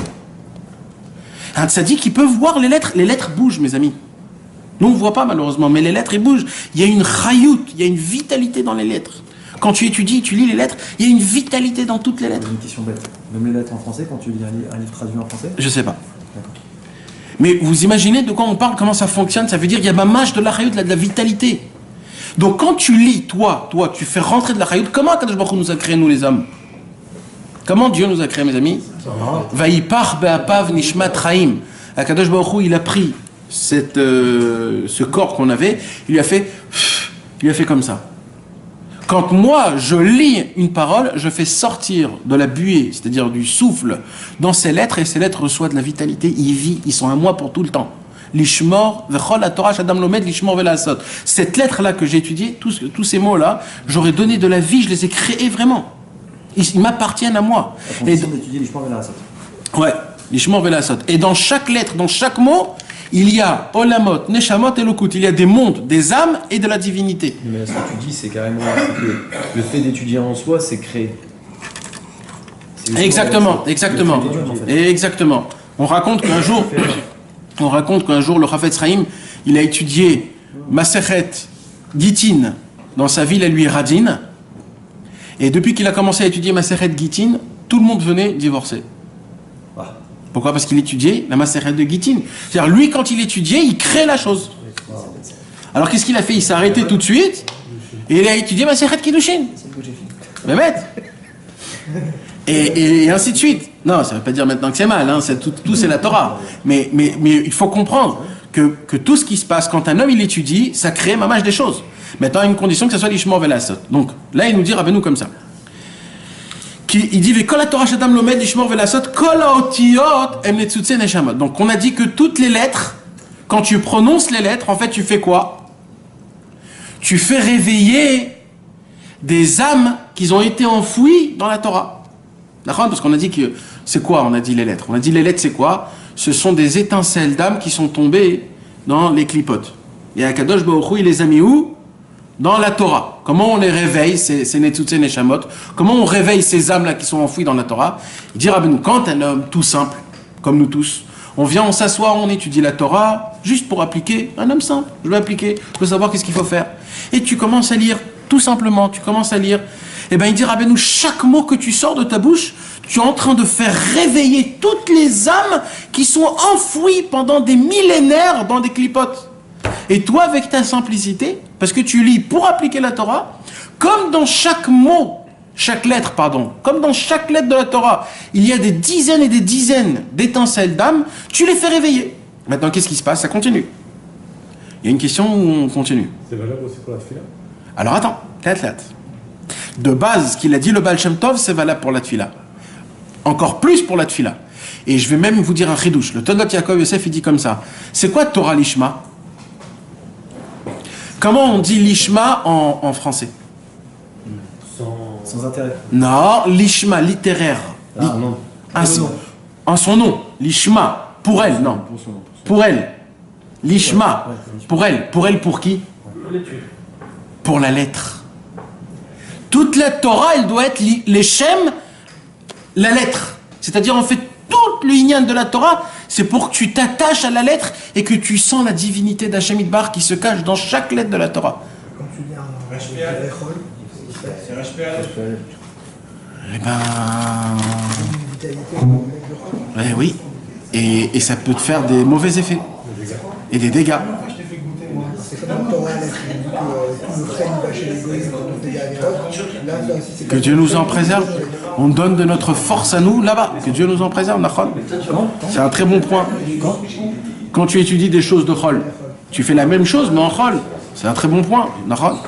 Un tzaddik qui peut voir les lettres bougent, mes amis. Nous, on ne voit pas malheureusement, mais les lettres, elles bougent. Il y a une chayout, il y a une vitalité dans les lettres. Quand tu étudies, tu lis les lettres, il y a une vitalité dans toutes les lettres. Une question bête. Même les lettres en français, quand tu lis un livre traduit en français? Je sais pas. Mais vous imaginez de quoi on parle, comment ça fonctionne? Ça veut dire qu'il y a mamash de la chayout, de la vitalité. Donc quand tu lis, toi, tu fais rentrer de la chayout. Comment Akadosh Baruch Hu nous a créé, nous les hommes? Comment Dieu nous a créé, mes amis? Vaïpar be'apav nishmat chaim. Akadosh Baruch Hu, il a pris ce corps qu'on avait, il lui a fait comme ça. Quand moi, je lis une parole, je fais sortir de la buée, c'est-à-dire du souffle, dans ces lettres, et ces lettres reçoivent de la vitalité, ils vivent, ils sont à moi pour tout le temps. L'ishmor, v'chol la Torah, shadam lomed, l'ishmor ve'lasot. Cette lettre-là que j'ai étudiée, tous ces mots-là, j'aurais donné de la vie, je les ai créés vraiment. Ils m'appartiennent à moi. Et d'étudier l'ishmor ve'lasot. Ouais, l'ishmor ve'lasot. Et dans chaque lettre, dans chaque mot, il y a Olamot, Neshamot et Lokut. Il y a des mondes, des âmes et de la divinité. Mais ce que tu dis, c'est carrément que le fait d'étudier en soi, c'est créer. Exactement. Exactement. On raconte qu'un jour, le Chafetz Chaim, il a étudié Masechet Gittin dans sa ville à lui, Radin. Et depuis qu'il a commencé à étudier Masechet Gittin, tout le monde venait divorcer. Pourquoi? Parce qu'il étudiait la Masechet de Gittin. C'est-à-dire, lui, quand il étudiait, il crée la chose. Alors, qu'est-ce qu'il a fait? Il s'est arrêté tout de suite et il a étudié Masechet Kiddushin. Mehmet. Et ainsi de suite. Non, ça ne veut pas dire maintenant que c'est mal, hein, tout c'est la Torah. Mais il faut comprendre que tout ce qui se passe quand un homme il étudie, ça crée mamage des choses. Maintenant, à une condition que ce soit l'ishma velasot. Donc là, il nous dit Rabbeinu comme ça. Il dit Kol Torah Shadam Lomed l'ishma velasot Kol Haotiyot Em Netzutze Neshamot. Donc on a dit que toutes les lettres, quand tu prononces les lettres, en fait, tu fais quoi? Tu fais réveiller des âmes qui ont été enfouies dans la Torah. D'accord? Parce qu'on a dit que c'est quoi? On a dit les lettres. On a dit les lettres, c'est quoi? Ce sont des étincelles d'âmes qui sont tombées dans les clipotes. Et Akadosh Baruch Hu, il les a mis où? Dans la Torah. Comment on les réveille, ces Netzutze Neshamot? Comment on réveille ces âmes-là qui sont enfouies dans la Torah? Il dit Rabbeinu, quand un homme tout simple, comme nous tous, on vient, on s'assoit, on étudie la Torah, juste pour appliquer, un homme simple, je veux appliquer, je veux savoir qu'est-ce qu'il faut faire. Et tu commences à lire, tout simplement, tu commences à lire. Et bien il dit Rabbeinu, chaque mot que tu sors de ta bouche, tu es en train de faire réveiller toutes les âmes qui sont enfouies pendant des millénaires dans des clipotes. Et toi, avec ta simplicité, parce que tu lis pour appliquer la Torah, comme dans chaque mot, chaque lettre, pardon, comme dans chaque lettre de la Torah, il y a des dizaines et des dizaines d'étincelles d'âme, tu les fais réveiller. Maintenant, qu'est-ce qui se passe? Ça continue. Il y a une question où on continue. C'est valable aussi pour la tefila? Alors attends, tlat. De base, ce qu'il a dit le Baal Shem Tov, c'est valable pour la tefila. Encore plus pour la tefila. Et je vais même vous dire un chidouche. Le Todot Yaakov Yosef, il dit comme ça. C'est quoi Torah Lishma? Comment on dit Lishma en français? Sans intérêt. Non, Lishma, littéraire. Ah non. En son nom. Lishma. Pour elle, non. Pour son nom. Pour elle. Lishma. Ouais, Pour elle. Pour elle, pour qui? Pour la lettre. Toute la Torah, elle doit être l'Echem, la lettre. C'est-à-dire, en fait, tout le Inyan de la Torah, c'est pour que tu t'attaches à la lettre et que tu sens la divinité d'Hachem Idbar qui se cache dans chaque lettre de la Torah. Quand tu lis un Eh ben... une vitalité au mec de Chol. Oui. Et ça peut te faire des mauvais effets. Et des dégâts. C'est comme un Torah, tout le crème va chez les goïs quand on fait des avérotes. Là, ça aussi, c'est Que Dieu nous en préserve. On donne de notre force à nous là-bas. Que Dieu nous en préserve, Nachon. C'est un très bon point. Quand tu étudies des choses de Chol, tu fais la même chose, mais en Chol. C'est un très bon point, Nachon.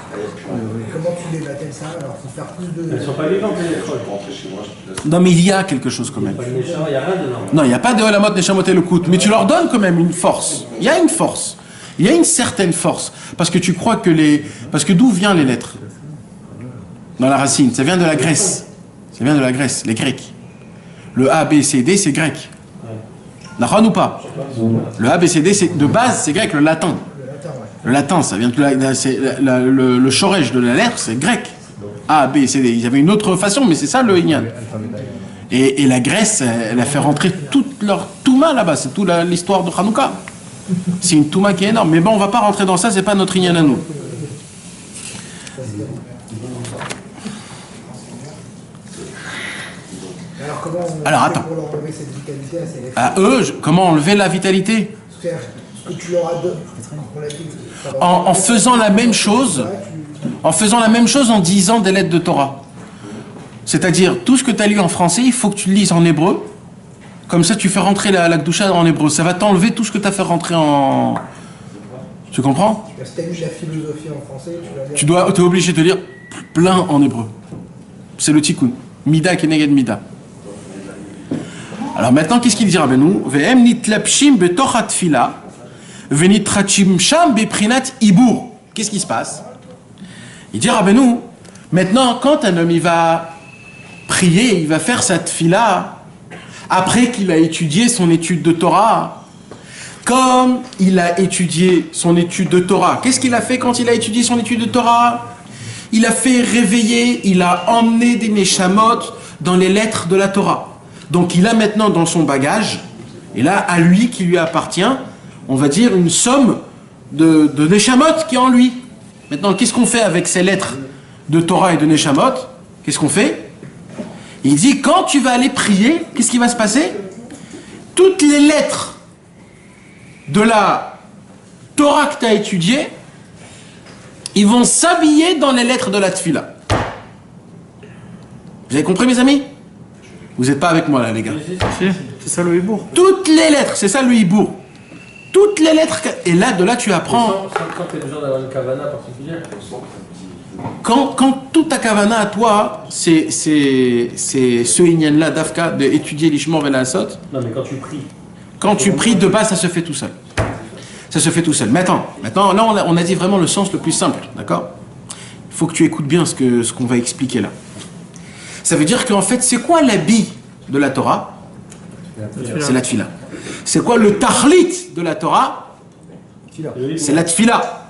Comment tu les battelles ça? Alors, il faut faire plus de. Elles ne sont pas vivantes, les écoles. Non, mais il y a quelque chose quand même. Il n'y a rien dedans. Non, il n'y a pas de Olamot Neshamot et le Kout, mais tu leur donnes quand même une force. Il y a une force. Il y a une certaine force. Parce que tu crois que les... Parce que d'où viennent les lettres? Dans la racine. Ça vient de la Grèce. Ça vient de la Grèce, les Grecs. Le A, B, C, D, c'est grec. Nachon ou pas? Le A, B, C, D, de base, c'est grec, le latin. Le latin, ça vient de le shorej de la lettre, c'est grec. A, B, C, D. Ils avaient une autre façon, mais c'est ça le Inyan. Et la Grèce, elle a fait rentrer toute leur Touma là-bas. C'est toute l'histoire de Hanouka. C'est une Touma qui est énorme. Mais bon, on va pas rentrer dans ça, c'est pas notre Inyan à nous. Alors attends. Pour leur enlever cette vitalité à ces lettres. À eux, comment enlever la vitalité? C'est-à-dire, ce que tu leur as donné. En faisant la même chose, en disant des lettres de Torah. C'est-à-dire, tout ce que tu as lu en français, il faut que tu le lises en hébreu. Comme ça, tu fais rentrer la Kedusha en hébreu. Ça va t'enlever tout ce que tu as fait rentrer en... Tu comprends? Si tu as lu la philosophie en français, tu vas lire. Tu es obligé de lire plein en hébreu. C'est le tikkun. Mida keneged mida. Alors maintenant, qu'est-ce qu'il dit Rabbeinu? Ve'em nitlapshim betoch hatfila. Qu'est-ce qui se passe? Il dit Rabbeinu, maintenant quand un homme il va prier, il va faire sa tfila, après qu'il a étudié son étude de Torah, comme il a étudié son étude de Torah, qu'est-ce qu'il a fait quand il a étudié son étude de Torah? Il a fait réveiller, il a emmené des neshamot dans les lettres de la Torah. Donc il a maintenant dans son bagage, et là à lui qui lui appartient, on va dire une somme de Neshamot qui est en lui. Maintenant, qu'est-ce qu'on fait avec ces lettres de Torah et de Neshamot? Qu'est-ce qu'on fait? Il dit, quand tu vas aller prier, qu'est-ce qui va se passer? Toutes les lettres de la Torah que tu as étudiée, ils vont s'habiller dans les lettres de la Tfila. Vous avez compris, mes amis? Vous n'êtes pas avec moi, là, les gars. C'est ça le hibour. Toutes les lettres, c'est ça le hibour. Toutes les lettres. Et là, de là, tu apprends. Quand tu as besoin d'avoir une kavana particulière. Quand toute ta kavana à toi, c'est ce inyan-là, d'Afka, d'étudier l'Ishmor Velasot. Non, mais quand tu pries. Quand tu pries, de base, ça se fait tout seul. Ça se fait tout seul. Mais attends, là, on a dit vraiment le sens le plus simple, d'accord? Il faut que tu écoutes bien ce qu'on va expliquer là. Ça veut dire qu'en fait, c'est quoi l'habit de la Torah? C'est la tfila. C'est quoi le tahlit de la Torah? C'est la tfila.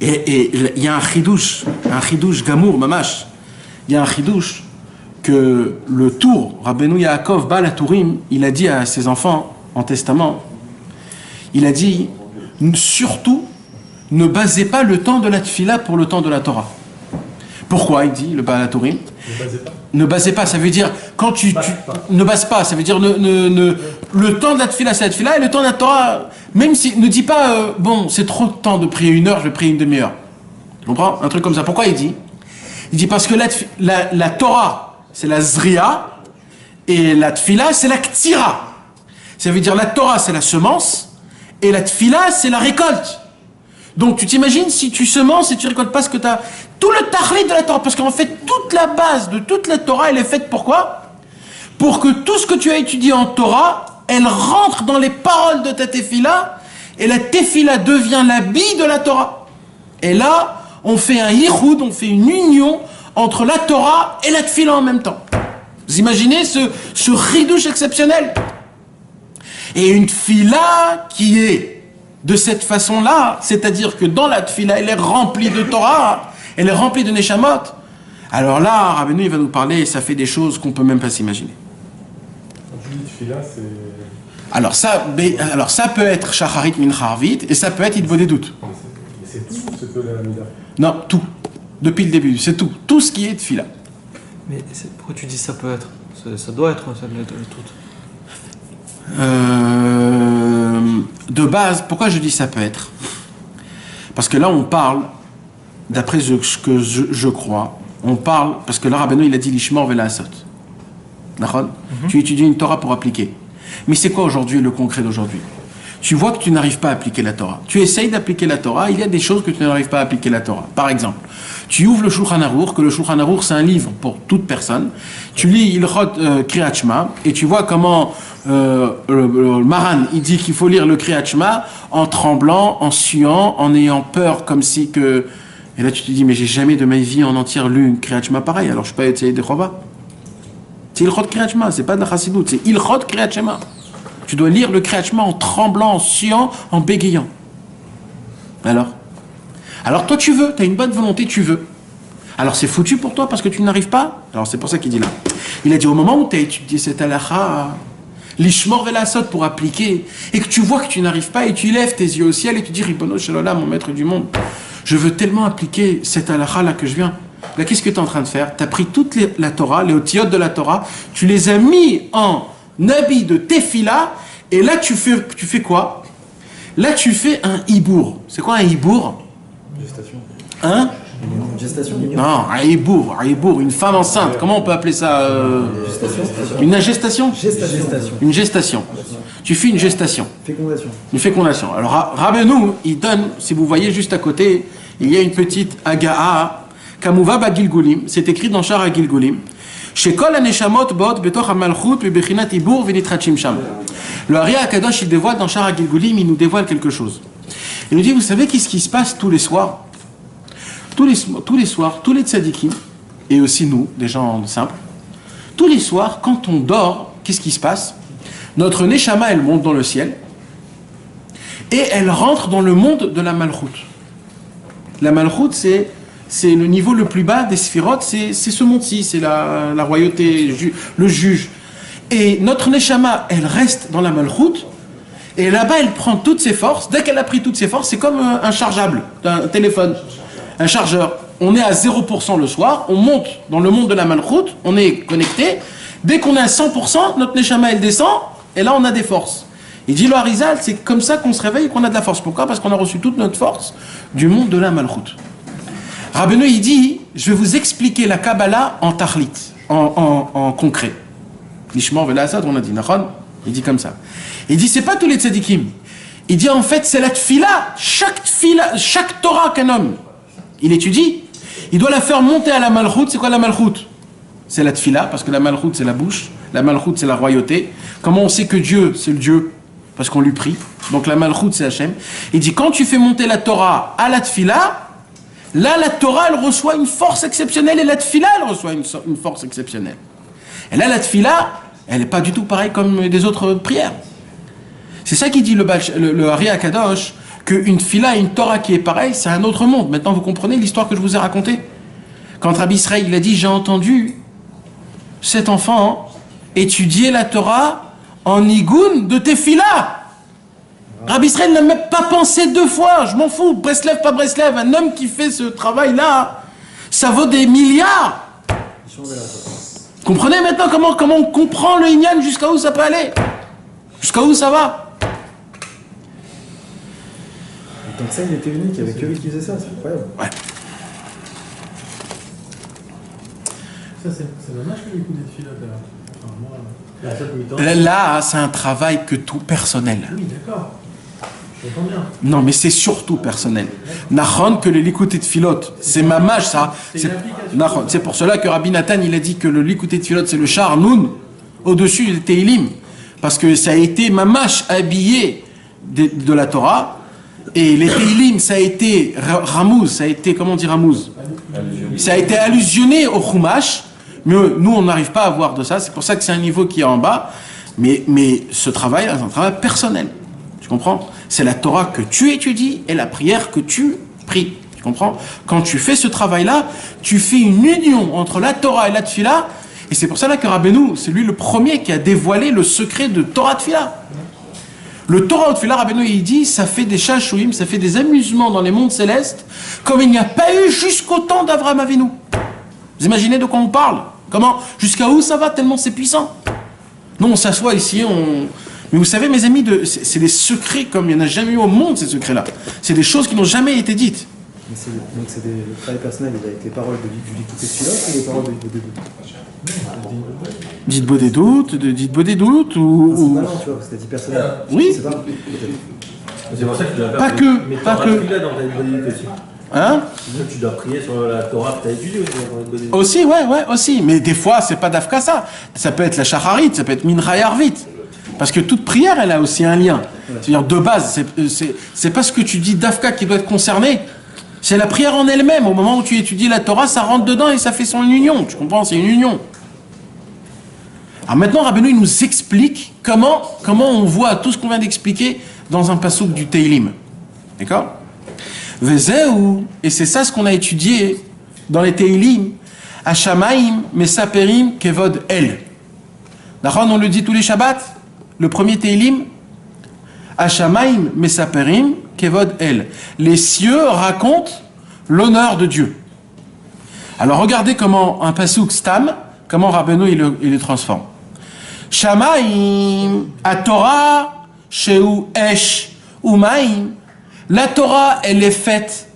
Et il y a un chidouche gamour, mamash. Il y a un chidouche que le tour, Rabbeinu Yaakov Baal HaTurim, il a dit à ses enfants en testament, il a dit, surtout, ne basez pas le temps de la tfila pour le temps de la Torah. Pourquoi, il dit, le Baal HaTurim? Ne basez pas, ça veut dire, quand tu ne bases pas, ça veut dire, le temps de la tfila, c'est la tfila, et le temps de la Torah, même si, ne dis pas, bon, c'est trop de temps de prier 1 heure, je vais prier une demi-heure. Tu comprends? Un truc comme ça. Pourquoi il dit? Il dit parce que la Torah, c'est la zria, et la tfila, c'est la ktira. Ça veut dire, la Torah, c'est la semence, et la tfila, c'est la récolte. Donc tu t'imagines si tu semences et tu récoltes pas ce que tu as... Tout le tahlit de la Torah, parce qu'en fait, toute la base de toute la Torah, elle est faite pourquoi? Pour que tout ce que tu as étudié en Torah, elle rentre dans les paroles de ta tefila, et la tefila devient l'habit de la Torah. Et là, on fait un yichud, on fait une union entre la Torah et la tefila en même temps. Vous imaginez ce ridouche exceptionnel? Et une tefila qui est de cette façon-là, c'est-à-dire que dans la tefila, elle est remplie de Torah, elle est remplie de Neshamot. Alors là, Rabbeinu, il va nous parler, et ça fait des choses qu'on ne peut même pas s'imaginer. Quand tu dis tefila, c'est... Alors ça peut être Shacharit Min Harvit, et ça peut être Idbodé doute. C'est tout ce que la Mida. Non, tout. Depuis le début, c'est tout. Tout ce qui est tefila. Mais pourquoi tu dis ça peut être? Ça doit être, ça doit être tout. De base, pourquoi je dis ça peut être? Parce que là, on parle, d'après ce que je crois, on parle, parce que là, Rabbeinu, il a dit l'Ishmor Velasot. D'accord? Tu étudies une Torah pour appliquer. Mais c'est quoi aujourd'hui le concret d'aujourd'hui? Tu vois que tu n'arrives pas à appliquer la Torah. Tu essayes d'appliquer la Torah, il y a des choses que tu n'arrives pas à appliquer la Torah. Par exemple, tu ouvres le Shulchan Aruch, que le Shulchan Aruch c'est un livre pour toute personne. Tu lis Ilchot Kriyat Shema et tu vois comment le Maran il dit qu'il faut lire le Kriyat Shema en tremblant, en suant, en ayant peur, comme si que. Et là tu te dis mais j'ai jamais de ma vie en entière lu une Kriyat Shema pareil. Alors je peux pas essayer de Chova. C'est Ilchot Kriyat Shema, c'est pas de la Chassidut, c'est Ilchot Kriyat Shema. Tu dois lire le Kriyat Shema en tremblant, en suant, en bégayant. Alors toi tu veux, tu as une bonne volonté, tu veux. Alors c'est foutu pour toi parce que tu n'arrives pas. Alors c'est pour ça qu'il dit là. Il a dit au moment où tu as étudié cette halakha, l'ishmor velasot pour appliquer, et que tu vois que tu n'arrives pas, et tu lèves tes yeux au ciel et tu dis Ribono shel olam, mon maître du monde, je veux tellement appliquer cette halakha là que je viens. Là qu'est-ce que tu es en train de faire? Tu as pris toute la Torah, les otiyot de la Torah, tu les as mis en habit de tefila, et là tu fais quoi? Là tu fais un hibour. C'est quoi un hibour? Gestation. Hein? Gestation. Non, un hibour, une femme enceinte. Comment on peut appeler ça? Une ingestation? Gestation. Une gestation. Tu fais une gestation. Fécondation. Une fécondation. Alors Rabbeinu, il donne, si vous voyez juste à côté, il y a une petite aga'a, Kamuva Bagilgulim, c'est écrit dans Shar Agilgulim. Shekol haneshamot bot betoch hamalchut bebechinat hibour venitrachim sham. Le Ari HaKadosh, il dévoile dans Shar Agilgulim, il nous dévoile quelque chose. Il nous dit, vous savez qu'est-ce qui se passe tous les soirs? Tous les soirs, tous les tzadikim, et aussi nous, des gens simples, tous les soirs, quand on dort, qu'est-ce qui se passe? Notre neshama, elle monte dans le ciel, et elle rentre dans le monde de la malchut. La malchut, c'est le niveau le plus bas des sphirotes, c'est ce monde-ci, c'est la royauté, le juge. Et notre neshama, elle reste dans la malchut, et là-bas, elle prend toutes ses forces. Dès qu'elle a pris toutes ses forces, c'est comme un chargeable, un téléphone, un chargeur. On est à 0% le soir, on monte dans le monde de la malchut, on est connecté. Dès qu'on est à 100%, notre neshama, elle descend, et là, on a des forces. Il dit le Harizal, c'est comme ça qu'on se réveille et qu'on a de la force. Pourquoi? Parce qu'on a reçu toute notre force du monde de la malchut. Rabbeinu, il dit, je vais vous expliquer la Kabbalah en tahlit, en concret. L'Ishmor Velasad, on a dit, Nachon, il dit comme ça. Il dit, c'est pas tous les tzadikim. Il dit en fait, c'est la tfila. Chaque Torah qu'un homme, il étudie, il doit la faire monter à la malchoute. C'est quoi la malchoute? C'est la tfila, parce que la malchoute, c'est la bouche. La malchoute, c'est la royauté. Comment on sait que Dieu, c'est le Dieu? Parce qu'on lui prie. Donc la malchoute, c'est Hachem. Il dit, quand tu fais monter la Torah à la tfila, là, la Torah, elle reçoit une force exceptionnelle, et la tfila, elle reçoit une force exceptionnelle. Et là, la tfila, elle n'est pas du tout pareille comme des autres prières. C'est ça qui dit le Ari Akadosh, qu'une tfila et une Torah qui est pareille, c'est un autre monde. Maintenant, vous comprenez l'histoire que je vous ai racontée? Quand Rabbi Israël, il a dit, j'ai entendu cet enfant étudier la Torah en nigoun de tefila. Rabbi Israël n'a même pas pensé deux fois. Je m'en fous, Breslev, pas Breslev. Un homme qui fait ce travail-là, ça vaut des milliards. Comprenez maintenant comment on comprend le Inyan, jusqu'à où ça peut aller? Jusqu'à où ça va? Donc ça, il était unique, il n'y avait que lui qui faisait ça, c'est incroyable. Ouais. Ça, c'est dommage que les coups des filotes, alors. Enfin, moi, la seule mi-temps. Là, c'est un travail que tout personnel. Oui, d'accord. Je comprends bien. Non, mais c'est surtout personnel. Nahon, que le Likouté de Philote, c'est mamage, ça. C'est pour cela que Rabbi Nathan, il a dit que le Likouté de Philote, c'est le char Noun, au-dessus des Teilim. Parce que ça a été mamage habillé de la Torah. Et les Teilim, ça a été Ramouz, ça a été, comment dire Ramouz? Ça a été allusionné au Chumash, mais nous, on n'arrive pas à voir de ça. C'est pour ça que c'est un niveau qui est en bas. Mais ce travail, c'est un travail personnel. Tu comprends? C'est la Torah que tu étudies et la prière que tu pries. Tu comprends? Quand tu fais ce travail-là, tu fais une union entre la Torah et la Tfila. Et c'est pour ça que Rabbeinu, c'est lui le premier qui a dévoilé le secret de Torah Tfila. Le Torah Tfila, Rabbeinu, il dit, ça fait des chachouim, ça fait des amusements dans les mondes célestes, comme il n'y a pas eu jusqu'au temps d'Avraham Avinu. Vous imaginez de quoi on parle? Comment? Jusqu'à où ça va, tellement c'est puissant? Non, on s'assoit ici, Mais vous savez, mes amis, c'est des secrets comme il n'y en a jamais eu au monde, ces secrets-là. C'est des choses qui n'ont jamais été dites. Mais donc c'est le travail personnel, il a été paroles du Likouté de Philote ou les paroles de Dites beau des doutes ou... Non, tu vois, c'était dit personnel. Oui. C'est pas. C'est pour ça que tu dois Pas que, mais pas Torah que. Tfila dans ta bonne aussi. Hein? Tu dois prier sur la Torah que tu as étudiée aussi. Aussi, ouais, aussi. Mais des fois, c'est pas d'Afka ça. Ça peut être la Shacharit, ça peut être Mincha Yarvit. Parce que toute prière, elle a aussi un lien. C'est-à-dire, de base, c'est pas ce que tu dis d'Afka qui doit être concerné. C'est la prière en elle-même. Au moment où tu étudies la Torah, ça rentre dedans et ça fait son union. Tu comprends? C'est une union. Alors maintenant, Rabbeinu, il nous explique comment on voit tout ce qu'on vient d'expliquer dans un passouk du Teilim. D'accord? Vezeu, et c'est ça ce qu'on a étudié dans les Teilim. Hashamaim, Mesaperim, Kevod El. D'accord? On le dit tous les Shabbats. Le premier Teilim. Hashamaim, Mesaperim, Kevod El. Les cieux racontent l'honneur de Dieu. Alors regardez comment un passouk stam, comment Rabbeinu il le transforme. Shamaim, a Torah, Sheu Esh, Umaim. La Torah, elle est faite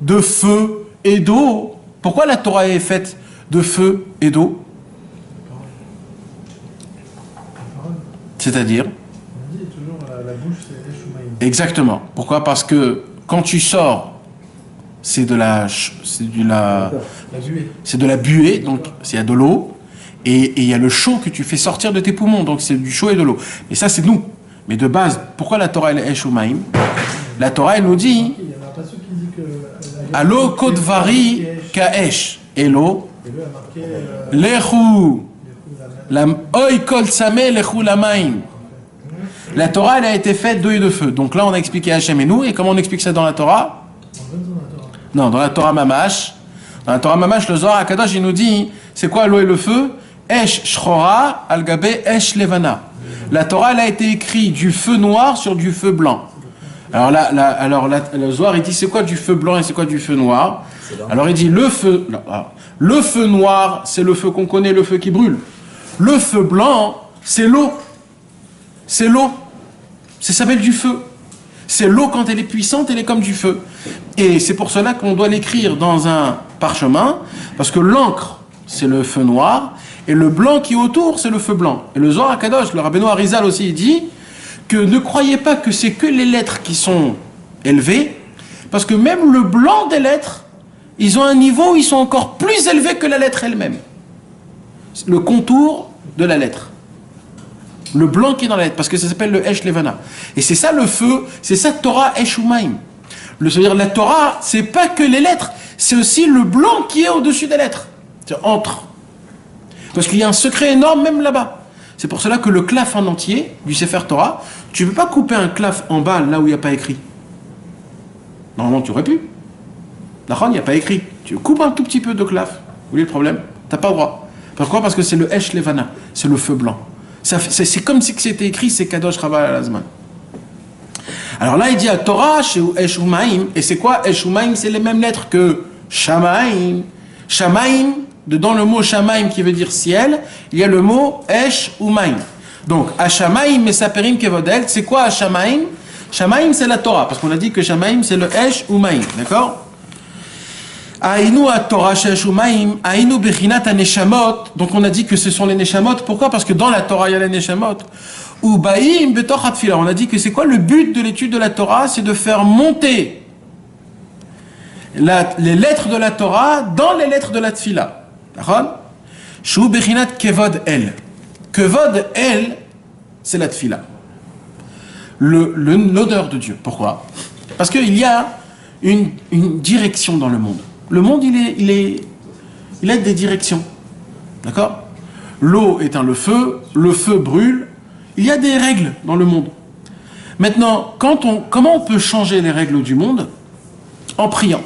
de feu et d'eau. Pourquoi la Torah est faite de feu et d'eau? C'est-à-dire? On dit toujours la bouche, c'est Eshumaïm. Exactement. Pourquoi? Parce que quand tu sors, c'est de la buée, donc il y a de l'eau, et il y a le chaud que tu fais sortir de tes poumons, donc c'est du chaud et de l'eau. Et ça, c'est nous. Mais de base, pourquoi la Torah elle est Eshumaïm? La Torah, elle nous dit Il y en a pas ceux qui disent que. Alo kodvari kaesh. Et l'eau, Et lui a marqué. lechu. La oy kol sameh lechu lamaim. La Torah, elle a été faite d'eau et de feu. Donc là, on a expliqué Hachem et nous. Et comment on explique ça dans la Torah? Non, dans la Torah Mamash. Dans la Torah Mamash, le Zohar HaKadosh, il nous dit, c'est quoi l'eau et le feu? Esh shchora al gabe esh levana. La Torah, elle a été écrite du feu noir sur du feu blanc. Alors le Zohar, il dit, c'est quoi du feu blanc et c'est quoi du feu noir? Alors il dit, le feu noir, c'est le feu qu'on connaît, le feu qui brûle. Le feu blanc, c'est l'eau. C'est l'eau. Ça s'appelle du feu. C'est l'eau, quand elle est puissante, elle est comme du feu. Et c'est pour cela qu'on doit l'écrire dans un parchemin, parce que l'encre, c'est le feu noir, et le blanc qui est autour, c'est le feu blanc. Et le Zohar HaKadosh, le Rabbeinu Arizal aussi, il dit que ne croyez pas que c'est que les lettres qui sont élevées, parce que même le blanc des lettres, ils ont un niveau où ils sont encore plus élevés que la lettre elle-même. Le contour de la lettre. Le blanc qui est dans la lettre, parce que ça s'appelle le Esh Levana. Et c'est ça le feu, c'est ça Torah Esh Umaim. C'est-à-dire la Torah, c'est pas que les lettres, c'est aussi le blanc qui est au-dessus des lettres. C'est entre. Parce qu'il y a un secret énorme même là-bas. C'est pour cela que le claf en entier du Sefer Torah, tu ne peux pas couper un claf en bas là où il n'y a pas écrit. Normalement, tu aurais pu. D'accord, il n'y a pas écrit. Tu coupes un tout petit peu de claf. Vous voyez le problème? Tu n'as pas le droit. Pourquoi? Parce que c'est le Esh Levana, c'est le feu blanc. C'est comme si c'était écrit, c'est Kadosh Rabbah Alazman. Alors là, il dit à Torah, chez Esh Umaim, et c'est quoi Esh Umaim? C'est les mêmes lettres que Shamaim. Shamaim, dedans le mot Shamaim qui veut dire ciel, il y a le mot Esh Umaim. Donc, Ashamaim et Saperim Kevodel, c'est quoi Ashamaim? Shamaim, c'est la Torah, parce qu'on a dit que Shamaim, c'est le Esh Umaim, d'accord? Aïnou à Torah Esh Umaim, Aïnou Bechinat Neshamot, donc on a dit que ce sont les Neshamot, pourquoi? Parce que dans la Torah, il y a les Neshamot. Ou Baïm Betoch Hatfila, on a dit que c'est quoi le but de l'étude de la Torah? C'est de faire monter les lettres de la Torah dans les lettres de la Tfila. D'accord? Shou Bechinat Kevod El. Kevod El, c'est la Tfila. L'odeur de Dieu. Pourquoi? Parce qu'il y a une direction dans le monde. Le monde, il a des directions. D'accord? L'eau éteint le feu brûle. Il y a des règles dans le monde. Maintenant, comment on peut changer les règles du monde? En priant.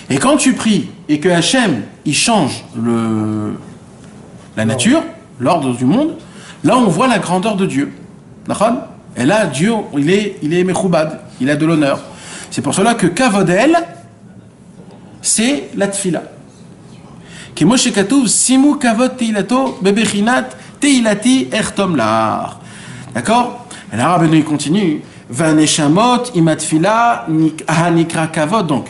Et quand tu pries et que Hachem, il change la nature, l'ordre du monde, là on voit la grandeur de Dieu. D'accord? Et là, Dieu, il est mechoubad, il a de l'honneur. C'est pour cela que Kavodel, c'est la tfila. Qui Moshe Katouv, Simu Kavod Teilato, Bebechinat, Teilati, Ertom Lar. D'accord? Et là, Rabbeinu, il continue. Vaneshamot, Imatfila, Hanikra Kavod. Donc,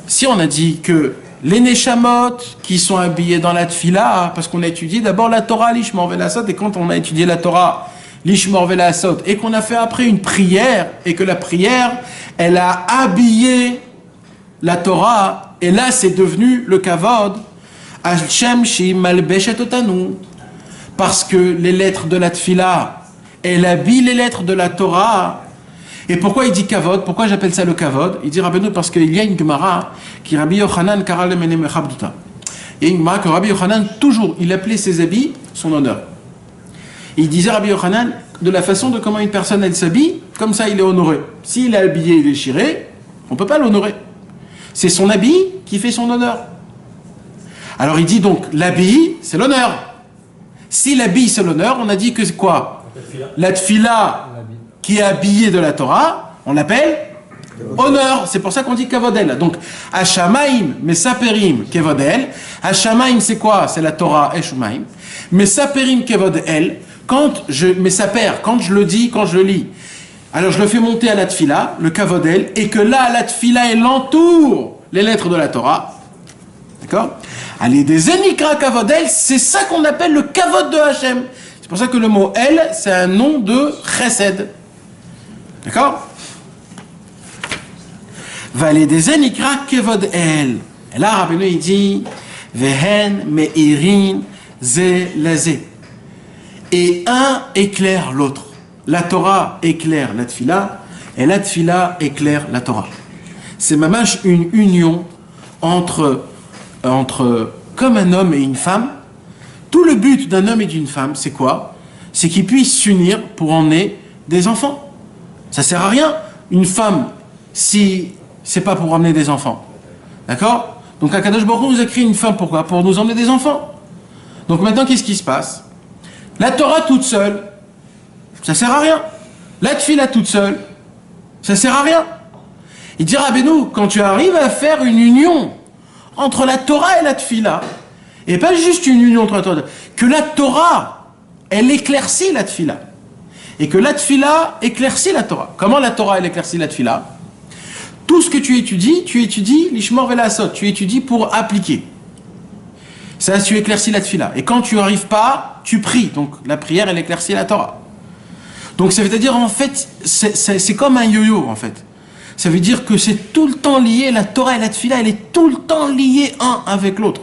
si on a dit que les Neshamot qui sont habillés dans la tfila, parce qu'on a étudié d'abord la Torah, l'Ishmor Velasot, et quand on a étudié la Torah, l'Ishmor Velasot, et qu'on a fait après une prière, et que la prière, elle a habillé la Torah, et là c'est devenu le Kavod, Hashem Shim Malbeshet Otanu, parce que les lettres de la Tfila, elle habille les lettres de la Torah. Et pourquoi il dit Kavod? Pourquoi j'appelle ça le Kavod? Il dit Rabbeinu parce qu'il y a une Gemara qui Rabbi Yochanan Karal Menem Chabduta. Il y a une Gemara que Rabbi Yochanan, toujours, il appelait ses habits son honneur. Et il disait Rabbi Yochanan, de la façon de comment une personne elle s'habille, comme ça il est honoré. S'il est habillé et déchiré, on ne peut pas l'honorer. C'est son habit qui fait son honneur. Alors il dit donc, l'habit, c'est l'honneur. Si l'habit c'est l'honneur, on a dit que c'est quoi? La tfila qui est habillée de la Torah, on l'appelle honneur. C'est pour ça qu'on dit kavodel. Donc, Hashamaim, Mesaperim, kevodel. Hashamaim, c'est quoi? C'est la Torah, Eshumaim. Mesaperim, kevodel. Quand je le dis, quand je le lis, alors je le fais monter à la tfila, le kavodel, et que là, la tfila, elle entoure les lettres de la Torah. D'accord? Allez, des Enikra Kavodel, c'est ça qu'on appelle le Kavod de Hachem. C'est pour ça que le mot El, c'est un nom de Chesed. D'accord? Valé des Enikra Kavod El. Et là, Rabbeinu, il dit Vehen Meirin Ze Laze. Et un éclaire l'autre. La Torah éclaire la Tfila, et la Tfila éclaire la Torah. C'est mamash une union entre comme un homme et une femme. Tout le but d'un homme et d'une femme, c'est quoi? C'est qu'ils puissent s'unir pour emmener des enfants. Ça sert à rien, une femme, si c'est pas pour emmener des enfants. D'accord? Donc Akadosh Baruch Hu nous a créé une femme, pourquoi? Pour nous emmener des enfants. Donc maintenant, qu'est-ce qui se passe? La Torah toute seule, ça sert à rien. La Tfila toute seule, ça sert à rien. Il dit Rabbeinu, quand tu arrives à faire une union entre la Torah et la Tfila, et pas juste une union entre la Torah, que la Torah, elle éclaircit la Tfila, et que la Tfila éclaircit la Torah. Comment la Torah, elle éclaircit la Tfila? Tout ce que tu étudies l'Ishmor Velasot, tu étudies pour appliquer. Ça, tu éclaircis la Tfila. Et quand tu n'y arrives pas, tu pries. Donc la prière, elle éclaircit la Torah. Donc ça veut dire en fait, c'est comme un yo-yo en fait. Ça veut dire que c'est tout le temps lié, la Torah et la Tfila, elle est tout le temps liée un avec l'autre.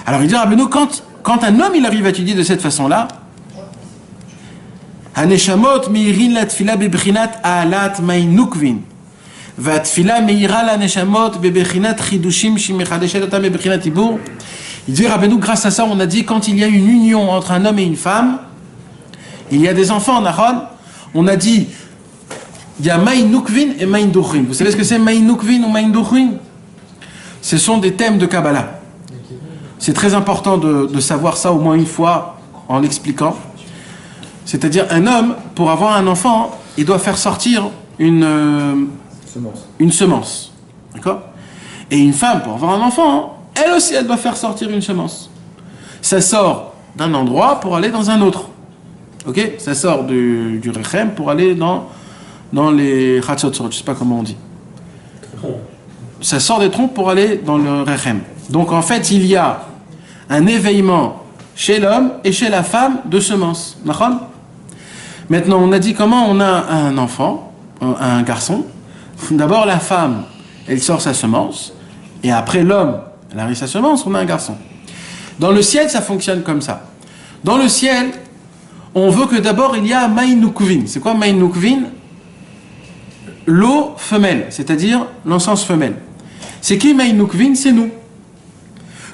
Alors il dit Rabbeinu, quand un homme il arrive à étudier de cette façon-là, Haneshamot meirin la Tfila bebrinat alat mainukvin. והתפילה מאירה לנשמות בבחינת חידושים שמחדשת אותם בבחינת דיבור. Il dit Rabbeinu, grâce à ça, on a dit quand il y a une union entre un homme et une femme, il y a des enfants en Aaron, on a dit il y a Maïn Nukvin et Maïn Duchrin. Vous savez ce que c'est Maïn Nukvin ou Maïn Duchrin? Ce sont des thèmes de Kabbalah. C'est très important de savoir ça au moins une fois en l'expliquant. C'est-à-dire un homme, pour avoir un enfant, il doit faire sortir une semence. D'accord? Et une femme, pour avoir un enfant, elle aussi, elle doit faire sortir une semence. Ça sort d'un endroit pour aller dans un autre. Ok? Ça sort du Rechem pour aller dans les Chatzotzot, je ne sais pas comment on dit. Ça sort des troncs pour aller dans le Rechem. Donc en fait, il y a un éveillement chez l'homme et chez la femme de semences. D'accord? Maintenant, on a dit comment on a un enfant, un garçon. D'abord, la femme, elle sort sa semence, et après l'homme, elle arrive sa semence, on a un garçon. Dans le ciel, ça fonctionne comme ça. Dans le ciel, on veut que d'abord il y a Maïn Nukvin. C'est quoi Maïn Nukvin? L'eau femelle, c'est-à-dire l'encens femelle. C'est qui Maïn Nukvin? C'est nous.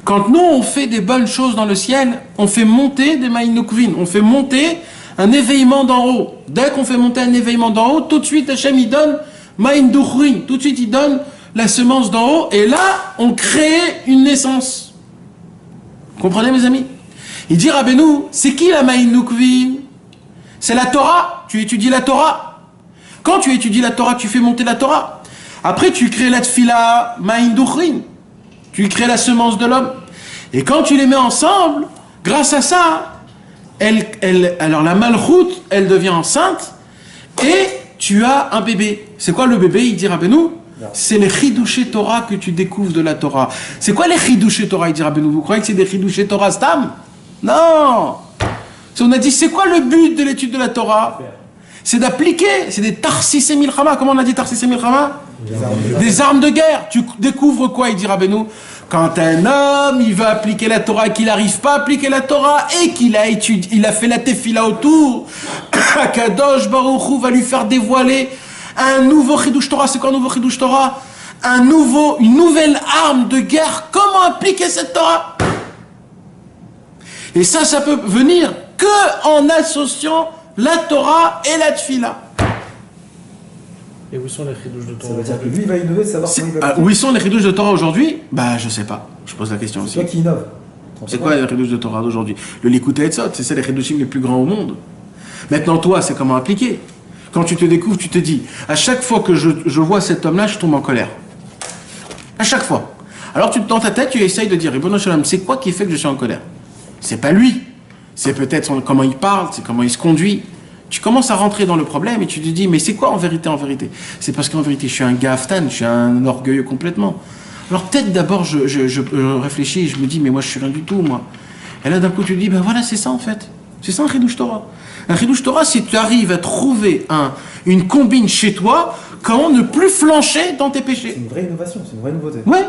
Quand nous, on fait des bonnes choses dans le ciel, on fait monter des Maïn Nukvin, on fait monter un éveillement d'en haut. Dès qu'on fait monter un éveillement d'en haut, tout de suite, Hachem, il donne Maïn Duchrin, tout de suite, il donne la semence d'en haut, et là, on crée une naissance. Vous comprenez, mes amis? Il dit, Rabbeinu, c'est qui la Maïn Nukvin? C'est la Torah. Tu étudies la Torah. Quand tu étudies la Torah, tu fais monter la Torah. Après, tu crées la Tfila Maïn Duchrin. Tu crées la semence de l'homme. Et quand tu les mets ensemble, grâce à ça, alors la Malchut, elle devient enceinte, et tu as un bébé. C'est quoi le bébé? Il dit Rabbeinu, c'est les Chidouché Torah que tu découvres de la Torah. C'est quoi les Chidouché Torah? Il dit Rabbeinu, vous croyez que c'est des Chidouché Torah Stam? Non. On a dit, c'est quoi le but de l'étude de la Torah? C'est d'appliquer, c'est des Tarsis et Milchama. Comment on a dit Tarsis et Milchama? Des armes de guerre. Tu découvres quoi? Il dit Rabbeinu, quand un homme, il va appliquer la Torah et qu'il n'arrive pas à appliquer la Torah et qu'il a étudié, il a fait la tefila autour, Kadosh Baruch Hu va lui faire dévoiler un nouveau Chidush Torah. C'est quoi un nouveau Chidush Torah? Une nouvelle arme de guerre. Comment appliquer cette Torah? Et ça peut venir que en associant la Torah et la Tfila. Et où sont les chidouches de Torah? Ça veut dire que lui, il va innover de savoir comment il va. Où sont les chidouches de Torah aujourd'hui? Bah, je sais pas. Je pose la question aussi. C'est toi qui innove. C'est quoi les chidouches de Torah d'aujourd'hui? Le Likutei Etzot, c'est ça les chidushim les plus grands au monde. Maintenant, toi, c'est comment appliquer. Quand tu te découvres, tu te dis, à chaque fois que je vois cet homme-là, je tombe en colère. À chaque fois. Alors, dans ta tête, tu essayes de dire, Ribono Shalom, c'est quoi qui fait que je suis en colère? C'est pas lui. C'est peut-être comment il parle, c'est comment il se conduit. Tu commences à rentrer dans le problème et tu te dis, mais c'est quoi en vérité? C'est parce qu'en vérité, je suis un gaftan, je suis un orgueilleux complètement. Alors peut-être d'abord, je réfléchis et je me dis, mais moi, je suis rien du tout, moi. Et là, d'un coup, tu te dis, ben voilà, c'est ça en fait. C'est ça un Chidouche Torah. Un Chidouche Torah, si tu arrives à trouver une combine chez toi, comment ne plus flancher dans tes péchés. C'est une vraie innovation, c'est une vraie nouveauté. Ouais.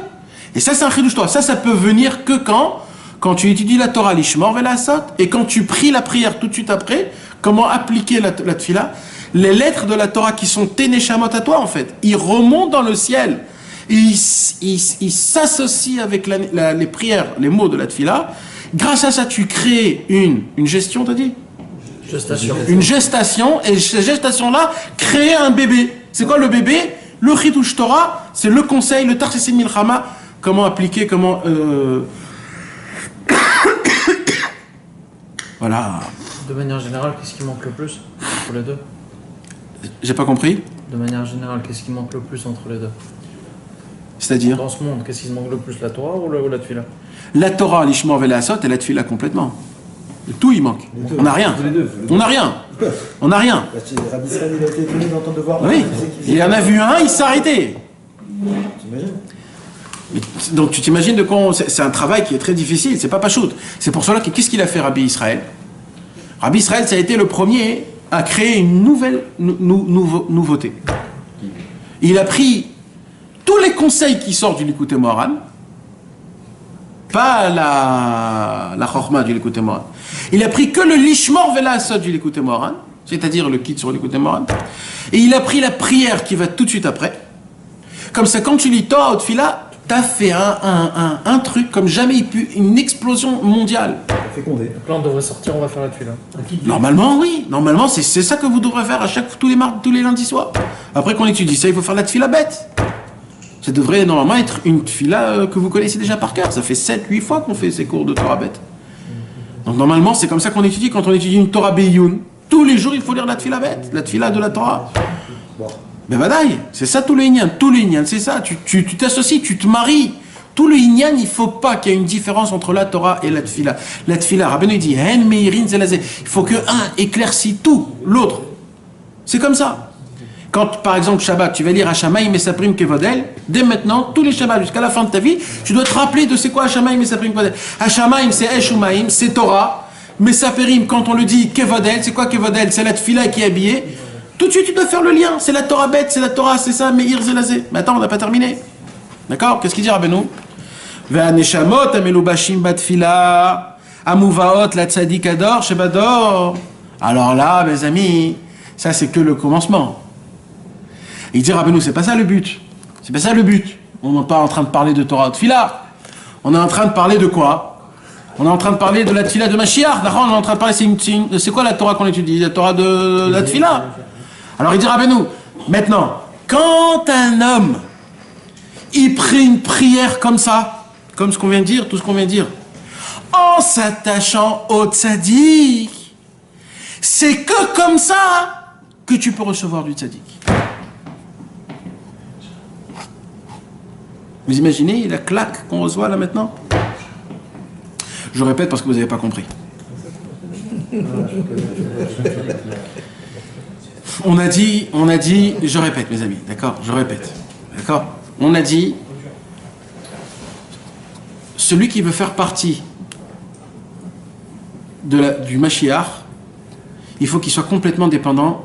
Et ça, c'est un Chidouche Torah. Ça peut venir que quand tu étudies la Torah, l'Ishmor et la Sot, et quand tu pries la prière tout de suite après, comment appliquer la Tfila, les lettres de la Torah qui sont tes neshamot à toi, en fait, ils remontent dans le ciel. Ils s'associent avec les prières, les mots de la Tfila. Grâce à ça, tu crées une gestion, t'as dit? Gestation. Une gestation, et cette gestation-là crée un bébé. C'est quoi le bébé? Le Chidouche Torah, c'est le conseil, le Tarsis Milchama, comment appliquer, comment... Voilà. De manière générale, qu'est-ce qui manque le plus entre les deux? J'ai pas compris. De manière générale, qu'est-ce qui manque le plus entre les deux? C'est-à-dire? Dans ce monde, qu'est-ce qui manque le plus, la Torah ou la Tfila? La Torah, l'Ishmor et la Sot, et la Tfila complètement. Tout, il manque. On n'a rien. On n'a rien. On n'a rien. Rabbi Israël, il a été étonné d'entendre de voir. Oui. Il en a vu un, il s'est arrêté. T'imagines? Donc tu t'imagines de quoi c'est un travail qui est très difficile, c'est pas pachout. C'est pour cela que qu'est-ce qu'il a fait Rabbi Israël? Rabbi Israël, ça a été le premier a créé une nouvelle nouveauté. Il a pris tous les conseils qui sortent du Likutei Moharan, pas la Chorma du Likutei Moharan. Il a pris que le Lishmor Vela Asot du Likutei Moharan, c'est-à-dire le kit sur le Likutei Moharan, et il a pris la prière qui va tout de suite après. Comme ça, quand tu lis Torah ou Tfila, t'as fait un truc comme jamais il pu, une explosion mondiale. Fécondé. Donc là, on devrait sortir, on va faire la tuile. Normalement, oui. Normalement, c'est ça que vous devrez faire tous les lundis soirs. Après qu'on étudie ça, il faut faire la tfila bête. Ça devrait normalement être une tfila que vous connaissez déjà par cœur. Ça fait 7-8 fois qu'on fait ces cours de Torah bête. Donc normalement, c'est comme ça qu'on étudie. Quand on étudie une Torah Beyoun, tous les jours, il faut lire la tfila bête, la tfila de la Torah. Ben badaï, c'est ça tous les inyan, c'est ça. Tu t'associes, tu te maries. Tout le inyan, il ne faut pas qu'il y ait une différence entre la Torah et la tfila. La tfila, Rabbeinu dit, Hen meirin zelazé. Il faut que un éclaircit tout, l'autre. C'est comme ça. Quand, par exemple, Shabbat, tu vas lire Hashamaim et Saprim Kevodel, dès maintenant, tous les Shabbats jusqu'à la fin de ta vie, tu dois te rappeler de c'est quoi Hashamaim et Saprim Kevodel. Hashamaim, c'est Eshumaim, c'est Torah. Mais Saprim, quand on le dit Kevodel, c'est quoi Kevodel? C'est la tfila qui est habillée. Tout de suite, tu dois faire le lien. C'est la Torah bête, c'est la Torah, c'est ça, Meir zelazé. Mais attends, on n'a pas terminé. D'accord? Qu'est-ce qu'il dit Rabbeinu? Ve'aneshamot amelubashim batfila amuvaot la tzadik ador shebador. Alors là, mes amis, ça c'est que le commencement. Il dit Rabbeinu, c'est pas ça le but. C'est pas ça le but. On n'est pas en train de parler de Torah de Tfila. On est en train de parler de quoi? On est en train de parler de la Tfila de Mashiach. D'accord? On est en train de parler, c'est quoi la Torah qu'on étudie? La Torah de la Tfila. Alors il dit Rabbeinu, maintenant, quand un homme il prie une prière comme ça, comme ce qu'on vient de dire, tout ce qu'on vient de dire, en s'attachant au tzaddik, c'est que comme ça que tu peux recevoir du tzaddik. Vous imaginez la claque qu'on reçoit là maintenant? Je répète parce que vous n'avez pas compris. On a dit, je répète mes amis, d'accord? Je répète, d'accord? On a dit, celui qui veut faire partie du Mashiach, il faut qu'il soit complètement dépendant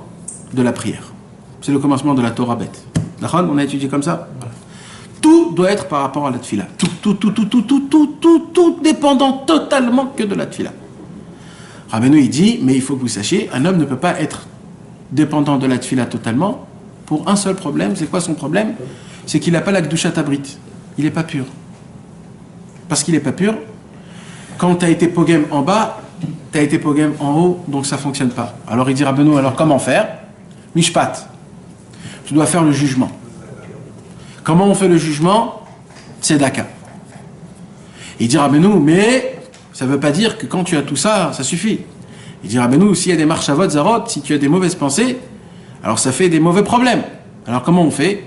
de la prière. C'est le commencement de la Torah bête. D'accord? On a étudié comme ça? Tout doit être par rapport à la tfila. Tout dépendant totalement que de la tfila. Rabbeinu, il dit, mais il faut que vous sachiez, un homme ne peut pas être dépendant de la tfila totalement pour un seul problème. C'est quoi son problème? C'est qu'il n'a pas la Kedushat Abrit. Il n'est pas pur. Parce qu'il n'est pas pur, quand tu as été pogem en bas, tu as été pogem en haut, donc ça ne fonctionne pas. Alors il dit Rabbeinu, alors comment faire? Mishpat. Tu dois faire le jugement. Comment on fait le jugement? Tzedaka. Il dit Rabbeinu, mais ça ne veut pas dire que quand tu as tout ça, ça suffit. Il dit Rabbeinu, s'il y a des marchavot, zarot, si tu as des mauvaises pensées, alors ça fait des mauvais problèmes. Alors comment on fait?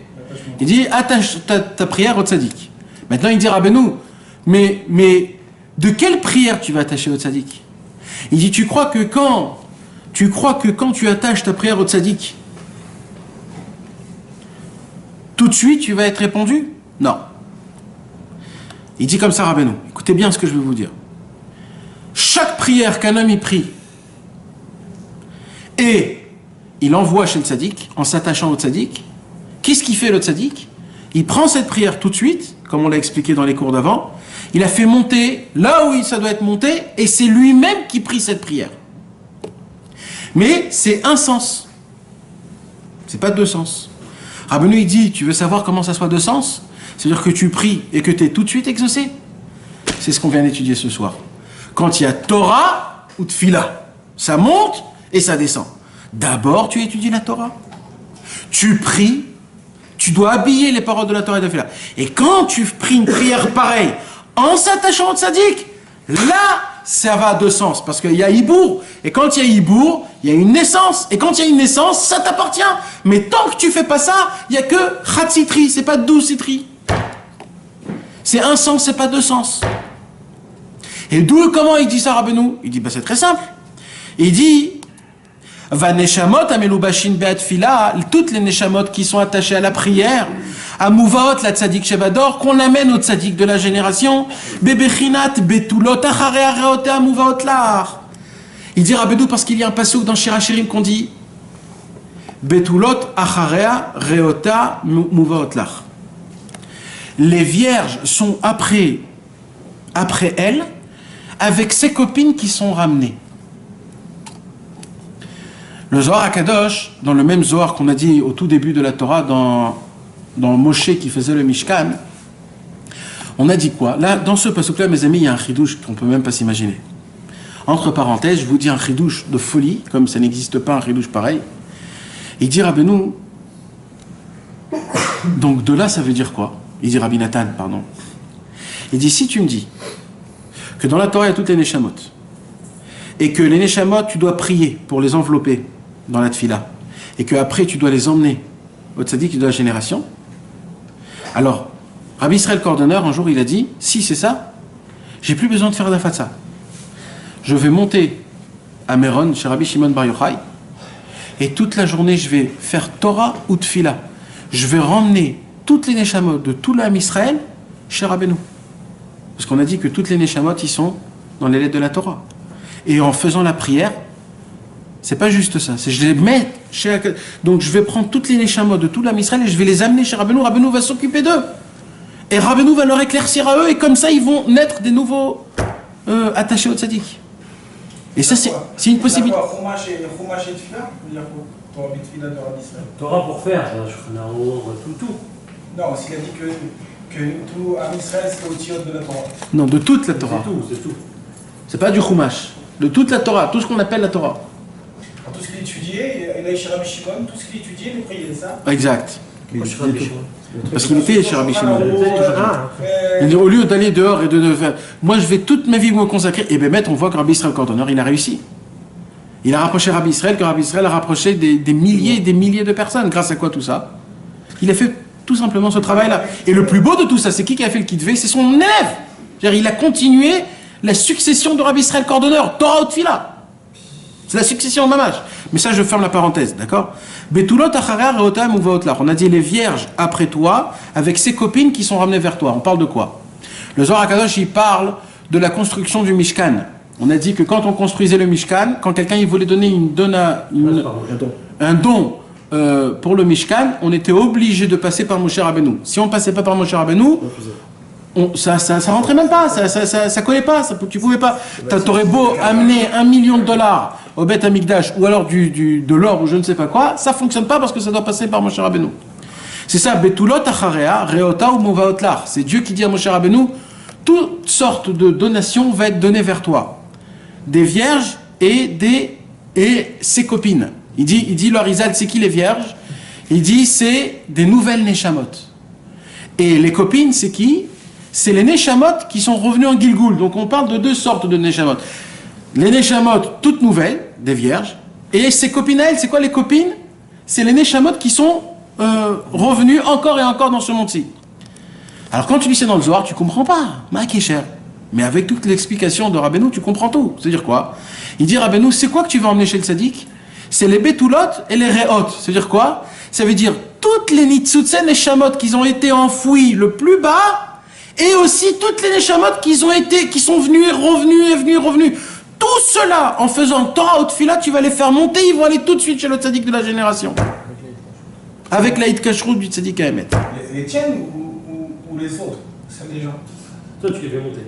Il dit, attache ta prière au tzaddik. Maintenant, il dit Rabbeinu, mais de quelle prière tu vas attacher au tzaddik? Il dit, tu crois que quand tu attaches ta prière au tzaddik, tout de suite tu vas être répondu? Non. Il dit comme ça Rabbeinu, écoutez bien ce que je vais vous dire. Chaque prière qu'un homme y prie, et il envoie chez le tzaddik, en s'attachant au tzaddik, qu'est-ce qu'il fait le tzaddik? Il prend cette prière tout de suite, comme on l'a expliqué dans les cours d'avant, il a fait monter là où ça doit être monté, et c'est lui-même qui prie cette prière. Mais c'est un sens. C'est pas deux sens. Rabbeinu il dit, tu veux savoir comment ça soit deux sens? C'est-à-dire que tu pries et que tu es tout de suite exaucé. C'est ce qu'on vient d'étudier ce soir. Quand il y a Torah ou Tfila, ça monte et ça descend. D'abord, tu étudies la Torah. Tu pries, tu dois habiller les paroles de la Torah et de la Tfila. Et quand tu pries une prière pareille, en s'attachant au tzaddik, là, ça va à deux sens. Parce qu'il y a Hibour. Et quand il y a Hibour, il y a une naissance. Et quand il y a une naissance, ça t'appartient. Mais tant que tu fais pas ça, il n'y a que Chatzitri, c'est pas 12 citri. C'est un sens, c'est pas deux sens. Et d'où, comment il dit ça, Rabbeinu? Il dit, c'est très simple. Il dit, Va neshamot amelubashin be'atfila, toutes les neshamot qui sont attachées à la prière, à mouvaot la tzadik shebador, qu'on amène au tzadik de la génération, bebechinat betulot achare areot mouvaot lar. Il dit Rabbeinu parce qu'il y a un passouk dans Shirachirim qu'on dit Betulot acharea reota muvaot lach. Les vierges sont après elles, avec ses copines qui sont ramenées. Le Zohar HaKadosh, dans le même Zohar qu'on a dit au tout début de la Torah, dans Moshe qui faisait le Mishkan, on a dit quoi? Là, dans ce passouk-là, mes amis, il y a un chidouche qu'on ne peut même pas s'imaginer. Entre parenthèses, je vous dis un chidouche de folie, comme ça n'existe pas un chidouche pareil. Il dit Rabbeinu, donc de là, ça veut dire quoi? Il dit Rabbi Nathan, pardon. Il dit, si tu me dis que dans la Torah, il y a toutes les neshamot, et que les neshamot, tu dois prier pour les envelopper dans la tfila, et qu'après, tu dois les emmener au tzaddik de la génération, alors, Rabbi Israël Cordonneur, un jour, il a dit, si c'est ça, j'ai plus besoin de faire d'afatsa. Je vais monter à Méron, chez Rabbi Shimon Bar Yochai, et toute la journée, je vais faire Torah ou tfila. Je vais ramener toutes les neshamot de tout l'âme Israël chez Rabbeinu. Parce qu'on a dit que toutes les neshamot, ils sont dans les lettres de la Torah. Et en faisant la prière, c'est pas juste ça. C'est je les mets chez... Donc je vais prendre toutes les neshamot de tout l'âme Israël et je vais les amener chez Rabbeinu. Rabbeinu va s'occuper d'eux. Et Rabbeinu va leur éclaircir à eux. Et comme ça, ils vont naître des nouveaux attachés au tzaddik. Et ça, c'est une possibilité. Chumash et Tfila, veut dire quoi? Torah et Tfila de Rabbi Israël. Torah pour faire, tout. Non, s'il a dit que tout Am Israël c'est au tiot de la Torah. Non, de toute la Torah. C'est tout. C'est pas du Chumash. De toute la Torah, tout ce qu'on appelle la Torah. Tout ce qu'il étudiait, il a chez Rabbi Shimon, tout ce qu'il étudiait, il priait, c'est ça? Exact. Chez Rabbi Shimon. Parce qu'il était chez Rabbi Shimon. Ah, Il dit, au lieu d'aller dehors et de faire, moi je vais toute ma vie me consacrer. Et bien, on voit que Rabbi Israël Cordonneur, il a réussi. Il a rapproché Rabbi Israël, que Rabbi Israël a rapproché des milliers et des milliers de personnes. Grâce à quoi tout ça? Il a fait tout simplement ce travail-là. Et le plus beau de tout ça, c'est qui a fait le kitvé? C'est son élève. C'est-à-dire, il a continué la succession de Rabbi Israël Cordonneur, Torah Otfila. C'est la succession au mamage. Mais ça, je ferme la parenthèse, d'accord? Betulot acharea reota muvaot lach. On a dit les vierges après toi, avec ses copines qui sont ramenées vers toi. On parle de quoi? Le Zohar HaKadosh, il parle de la construction du Mishkan. On a dit que quand on construisait le Mishkan, quand quelqu'un il voulait donner un don pour le Mishkan, on était obligé de passer par Moshe Rabbeinu. Si on ne passait pas par Moshe Rabbeinu, ça rentrait même pas, ça collait pas, tu pouvais pas. T'aurais beau amener $1 million au Beth Amikdash ou alors de l'or ou je ne sais pas quoi, ça fonctionne pas parce que ça doit passer par Moshe Rabbeinu. C'est ça, Betulot acharea reota ou muvaot lach. C'est Dieu qui dit à Moshe Rabbeinu, toutes sortes de donations vont être données vers toi, des vierges et ses copines. Il dit leur Izal, c'est qui les vierges? Il dit c'est des nouvelles neshamot. Et les copines, c'est qui? C'est les neshamot qui sont revenus en Gilgul. Donc on parle de deux sortes de neshamot. Les neshamot toutes nouvelles, des vierges, et ces copines à elles, c'est quoi les copines? C'est les neshamot qui sont revenus encore et encore dans ce monde-ci. Alors quand tu lis ça dans le Zohar, tu comprends pas, Ma'akesher. Mais avec toute l'explication de Rabbeinu, tu comprends tout. C'est-à-dire quoi? Il dit Rabbeinu, c'est quoi que tu vas emmener chez le tzaddik? C'est les betulot et les reot. C'est-à-dire quoi? Ça veut dire toutes les nitzutsen neshamot qui ont été enfouies le plus bas, et aussi toutes les neshamot qui sont venues, revenues. Tout cela, en faisant Torah ou Tfila, tu vas les faire monter, ils vont aller tout de suite chez le tzaddik de la génération. Avec la Hitkashrut du tzaddik à émettre. Les tiennes ou les autres? Celles des gens? Toi, tu les fais monter.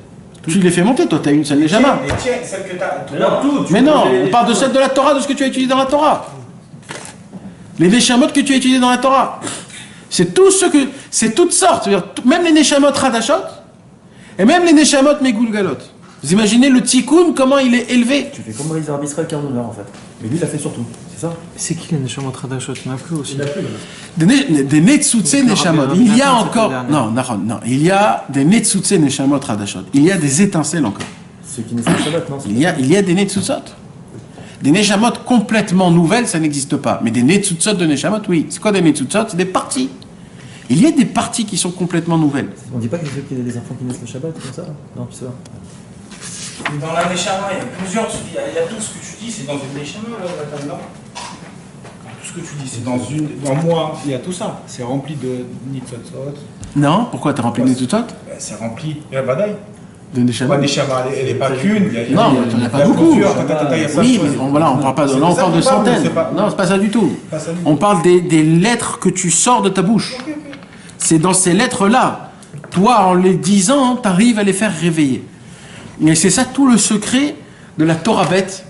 Tu les fais monter, toi, tu as une seule Neshama. Les tiennes, celles que tu as. Mais non, tout. Mais non, on parle de celle de la Torah, de ce que tu as étudié dans la Torah. Les Neshamot que tu as étudiés dans la Torah. C'est toutes sortes. C'est-à-dire, même les Neshamot Radashot, et même les Neshamot Megulgalot. Vous imaginez le Tikkun, comment il est élevé? Tu fais comme Rabbi Israël Cordonneur en fait. Mais lui, il a fait surtout, c'est ça? c'est qui les Neshamot Radashot? Il n'y en a plus aussi. Il n'a plus. Des Netzutse Neshamot. Il y a encore. Non. Non. Il y a des Netzutse Neshamot Radashot. Il y a des étincelles encore. Ceux qui naissent le Shabbat, non? Il y a des Netzutzot. Des Neshamot complètement nouvelles, ça n'existe pas. Mais des Netzutzot de Neshamot, oui. C'est quoi des Netzutzot? C'est des parties. Il y a des parties qui sont complètement nouvelles. On dit pas qu'il y a des enfants qui naissent le Shabbat comme ça? Non, tu sais pas. Dans la Neshama, il y a plusieurs. Il y a tout ce que tu dis, c'est dans une Neshama, là, non? Tout ce que tu dis, c'est dans une. Dans moi, il y a tout ça. C'est rempli de Nitzotzot. Non? Pourquoi t'as rempli de Netzutzot? C'est rempli. Badaï. De Neshama. Neshama, elle n'est pas qu'une. Non, il n'y en a pas beaucoup. Il y a Oui, mais on parle pas de. Là, on parle de centaines. Non, c'est pas ça du tout. On parle des lettres que tu sors de ta bouche. C'est dans ces lettres-là. Toi, en les disant, tu arrives à les faire réveiller. Et c'est ça tout le secret de la Torah bête.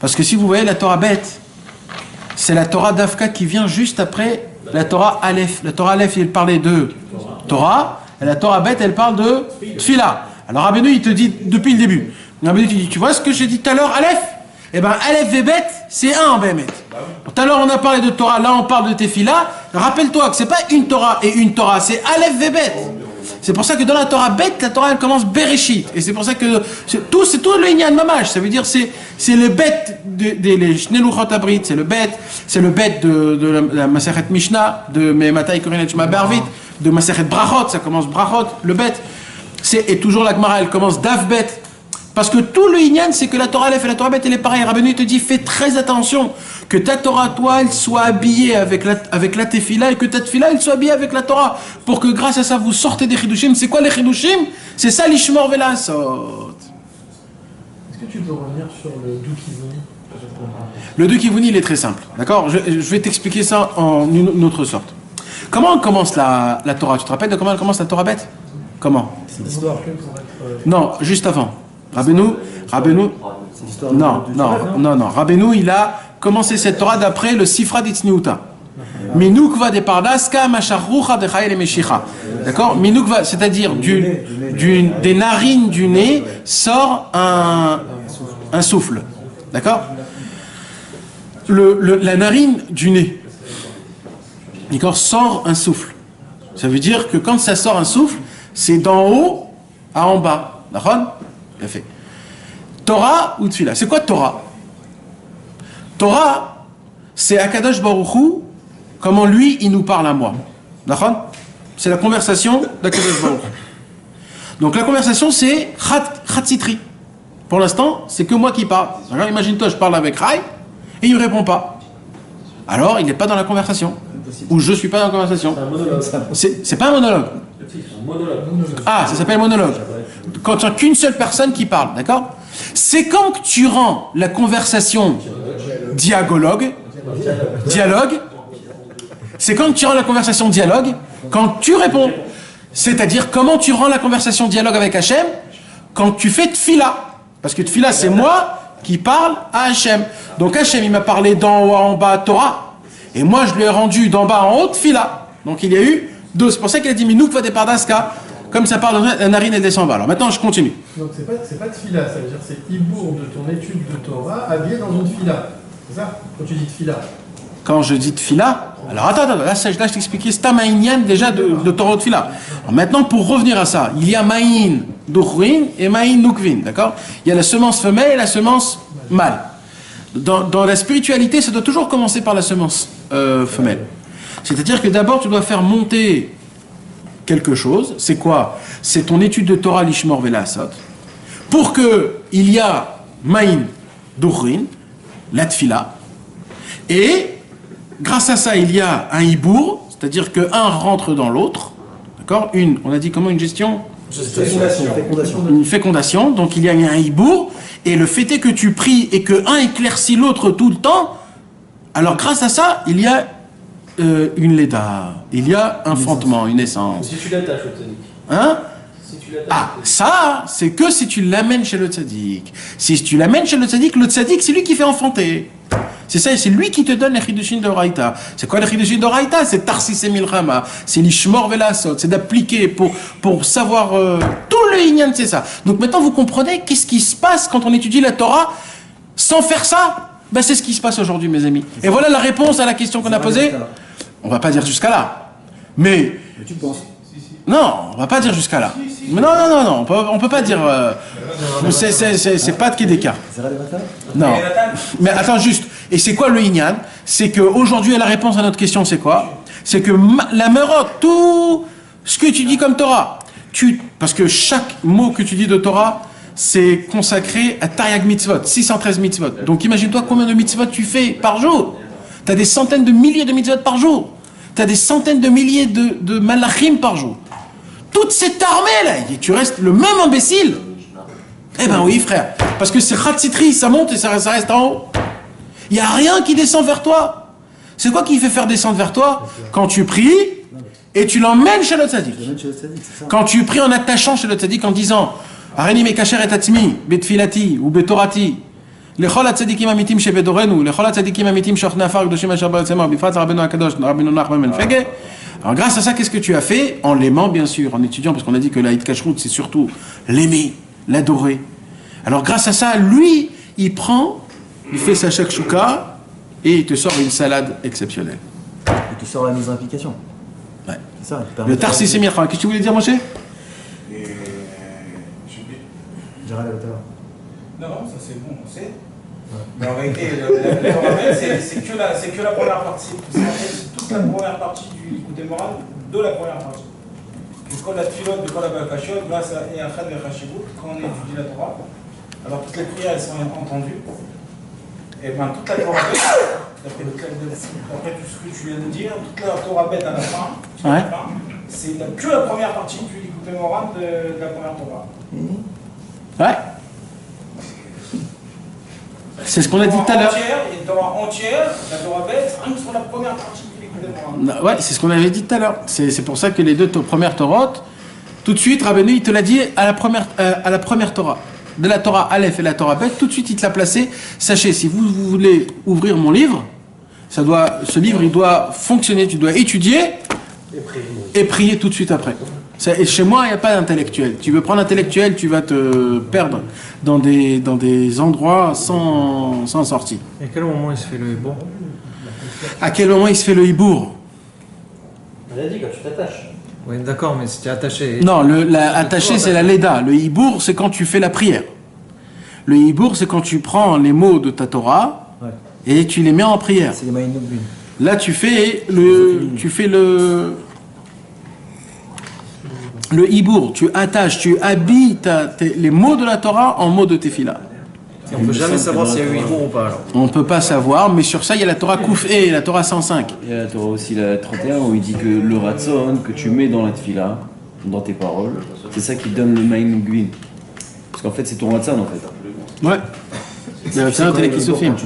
Parce que si vous voyez la Torah bête, c'est la Torah d'Afka qui vient juste après la Torah Aleph. La Torah Aleph, elle parlait de Torah, et la Torah bête, elle parle de Tfila. Alors Rabbeinu, il te dit depuis le début. Rabbeinu, tu dis, tu vois ce que j'ai dit tout à l'heure, Aleph? Eh bien, Aleph et bête, c'est un en Bémet. Tout à l'heure, on a parlé de Torah, là, on parle de Tefila. Rappelle-toi que c'est pas une Torah et une Torah, c'est Aleph et bête. C'est pour ça que dans la Torah bête, la Torah elle commence Bereshit. Et c'est pour ça que c'est tout le Inyan Mamash. Ça veut dire c'est le bête des Shnei Luchot Habrit, c'est le bête de la Masechet Mishnah, de Matai Korin Shema Barvit, de Masechet Brachot, ça commence Brachot, le bête. Et toujours la Gemara, elle commence Dav bête. Parce que tout le Inyan, c'est que la Torah Aleph et la Torah bête, elle est pareille. Rabbeinu te dit, fais très attention que ta Torah, toi, elle soit habillée avec la Tefila et que ta Tefila, elle soit habillée avec la Torah. Pour que grâce à ça, vous sortez des Chidushim. C'est quoi les Chidushim? C'est ça l'Ishmor Velasot. Est-ce que tu peux revenir sur le Doukivoni? Le Doukivoni, il est très simple. D'accord? Je vais t'expliquer ça en une autre sorte. Comment commence la Torah? Tu te rappelles de comment elle commence la Torah bête? Comment? C'est l'histoire. Non, juste avant. Rabbeinu, C'est l'histoire non. Rabbeinu, il a commencé cette Torah d'après le Sifra d'Itzniuta. Minukva de Pardaska, Macharucha de Chayel et Meshicha. D'accord? Minukva, c'est-à-dire des narines du nez sort un souffle. D'accord? La narine du nez, d'accord, sort un souffle. Ça veut dire que quand ça sort un souffle, c'est d'en haut à en bas. D'accord? Bien fait. Torah ou Tfila? C'est quoi Torah? Torah, c'est Akadosh Baruch Hu, comment lui, il nous parle à moi. D'accord? C'est la conversation d'Akadosh Baruch Hu. Donc la conversation, c'est Chatzitri. Pour l'instant, c'est que moi qui parle. Alors imagine-toi, je parle avec Rai, et il ne répond pas. Alors, il n'est pas dans la conversation. Ou je ne suis pas dans la conversation. C'est pas un monologue. Ah, ça s'appelle monologue. Quand tu n'as qu'une seule personne qui parle, d'accord? C'est quand que tu rends la conversation dialogue, c'est quand tu rends la conversation dialogue, quand tu réponds. C'est-à-dire, comment tu rends la conversation dialogue avec Hachem? Quand tu fais Tfila. Parce que Tfila, c'est moi qui parle à Hachem. Donc Hachem, il m'a parlé d'en haut en bas Torah, et moi, je lui ai rendu d'en bas en haut Tfila. Donc il y a eu deux. C'est pour ça qu'il a dit Minouk va des Pardaska. Comme ça parle, la narine, elle descend bas. Alors maintenant, je continue. Donc c'est pas Tfila, ça veut dire c'est Ibour de ton étude de Torah habillé dans une Tfila. C'est ça? Quand tu dis Tfila. Quand je dis Tfila, alors attends, là je t'expliquais, c'est un Maïnian déjà de Torah de Tfila. Alors maintenant, pour revenir à ça, il y a Maïn Duchrin et Maïn Nukvin, d'accord? Il y a la semence femelle et la semence mâle. Dans la spiritualité, ça doit toujours commencer par la semence femelle. C'est-à-dire que d'abord, tu dois faire monter quelque chose. C'est quoi? C'est ton étude de Torah l'Ishmor Velasot. Pour que il y a Maïn Duchrin, la Tfila, et grâce à ça, il y a un hibour, c'est-à-dire que un rentre dans l'autre. D'accord? On a dit comment une gestion? Une fécondation. Donc il y a un hibour, et le fait est que tu pries et que un éclaircit l'autre tout le temps. Alors grâce à ça, il y a une léda, il y a un enfantement, une naissance. Si tu l'attaches au tzaddik. Hein? Si tu l'attaches. Ah, ça, c'est que si tu l'amènes chez le tzaddik. Si tu l'amènes chez le tzaddik, c'est lui qui fait enfanter. C'est ça, c'est lui qui te donne les chidushim de Oraïta. C'est quoi les chidushim de Oraïta? C'est Tarsis et Milchama, c'est l'Ishmor Velasot, c'est d'appliquer pour savoir tout le Inyan, c'est ça. Donc maintenant vous comprenez qu'est-ce qui se passe quand on étudie la Torah sans faire ça? Ben, c'est ce qui se passe aujourd'hui, mes amis. Et voilà la réponse à la question qu'on a posée. On va pas dire jusqu'à là. Mais tu penses? non, on va pas dire jusqu'à là. Mais non, on peut pas dire. C'est pas de Kedeka. Non. Mais attends juste. Et c'est quoi le Inyan? C'est qu'aujourd'hui, la réponse à notre question, c'est quoi? C'est que la Merot, tout ce que tu dis comme Torah, parce que chaque mot que tu dis de Torah, c'est consacré à Taryag Mitzvot, 613 Mitzvot. Donc imagine-toi combien de Mitzvot tu fais par jour. Tu as des centaines de milliers de Mitzvot par jour. Tu as des centaines de milliers de Malachim par jour. Toute cette armée-là, tu restes le même imbécile. Eh ben oui, frère. Parce que c'est Khatsitri, ça monte et ça reste en haut. Il n'y a rien qui descend vers toi. C'est quoi qui fait faire descendre vers toi? Quand tu pries et tu l'emmènes chez le tzaddik. Quand tu pries en attachant chez le tzaddik en disant Areni mekacher et atzmi, betfilati ou betorati, lechol hatzadikim amitim shebedorenu, lechol hatzadikim amitim shochne afar gdoshim asher ba'atzema, bifrat Rabbeinu HaKadosh, Rabbeinu Nachman ben Fege. Alors grâce à ça, qu'est-ce que tu as fait? En l'aimant, bien sûr, en étudiant, parce qu'on a dit que la Hitkashrut, c'est surtout l'aimer, l'adorer. Alors grâce à ça, lui, il prend, il fait sa shakshuka et il te sort une salade exceptionnelle. Et tu sors la mise en application. Ouais. C'est ça. Le Tarsis et Mircha. Qu'est-ce que tu voulais dire, Moshe? Gérald, à l'heure. Non, ça c'est bon, on sait. Mais en réalité, le Torah, c'est que la première partie. C'est toute la première partie du Likutei Moharan de la première partie. Quand la Tfilot, de la Bakashot, grâce à Eachad et Hashibut, quand on étudie la Torah, alors toutes les prières elles sont entendues. Et bien toute la Torah bête, d'après tout ce que tu viens de dire, toute la Torah bête à la fin, c'est que la première partie du Likutei Moharan de la première Torah. Ouais. C'est ce qu'on a dit tout à l'heure. Il y a une Torah entière, la Torah bête, rien que sur la première partie du Likutei Moharan. Ouais, c'est ce qu'on avait dit tout à l'heure. C'est pour ça que les deux premières Torotes, tout de suite, Rabbeinu, il te l'a dit à la première Torah. De la Torah Aleph et la Torah Bet, tout de suite, il te l'a placé. Sachez, si vous voulez ouvrir mon livre, ce livre, il doit fonctionner. Tu dois étudier et prier tout de suite après. Et chez moi, il n'y a pas d'intellectuel. Tu veux prendre intellectuel, tu vas te perdre dans des endroits sans sortie. Et à quel moment il se fait le hibour? À quel moment il se fait le hibour? On a dit quand tu t'attaches. Oui, d'accord, mais si tu es attaché. Non, attaché, c'est la Leda. Le hibour, c'est quand tu fais la prière. Le hibour, c'est quand tu prends les mots de ta Torah et tu les mets en prière. C'est les Maïn Nukbin. Là, tu fais le hibour. Tu attaches, tu habilles les mots de la Torah en mots de Tefila. On ne peut jamais savoir s'il y a eu hibour ou pas alors. On ne peut pas savoir, mais sur ça, il y a la Torah Kouf et la Torah 105. Il y a la Torah aussi, la 31, où il dit que le Ratzon que tu mets dans la Tfila, dans tes paroles, c'est ça qui donne le Maïn Nukvin. Parce qu'en fait, c'est ton Ratzon en fait. Ouais. C'est un télékisofim.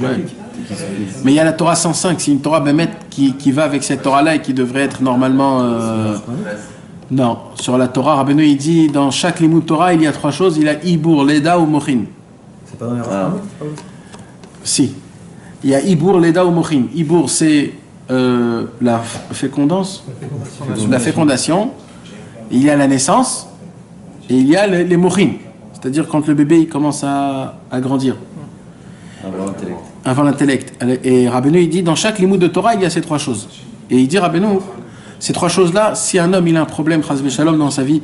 Mais il y a la Torah 105, c'est une Torah Bémet qui va avec cette Torah-là et qui devrait être normalement. Non, sur la Torah, Rabbeinu il dit dans chaque limud Torah, il y a trois choses, il y a Ibour, Leda ou Mochin. C'est pas dans les Rachamim? Si. Il y a Ibour, Leda ou Mochin. Ibour, c'est la fécondance, la fécondation. Il y a la naissance et il y a les Mochin. C'est-à-dire quand le bébé il commence à grandir. Avant l'intellect. Et Rabbeinu il dit dans chaque limud de Torah, il y a ces trois choses. Et il dit Rabbeinu, ces trois choses-là, si un homme il a un problème, chas v'shalom, dans sa vie,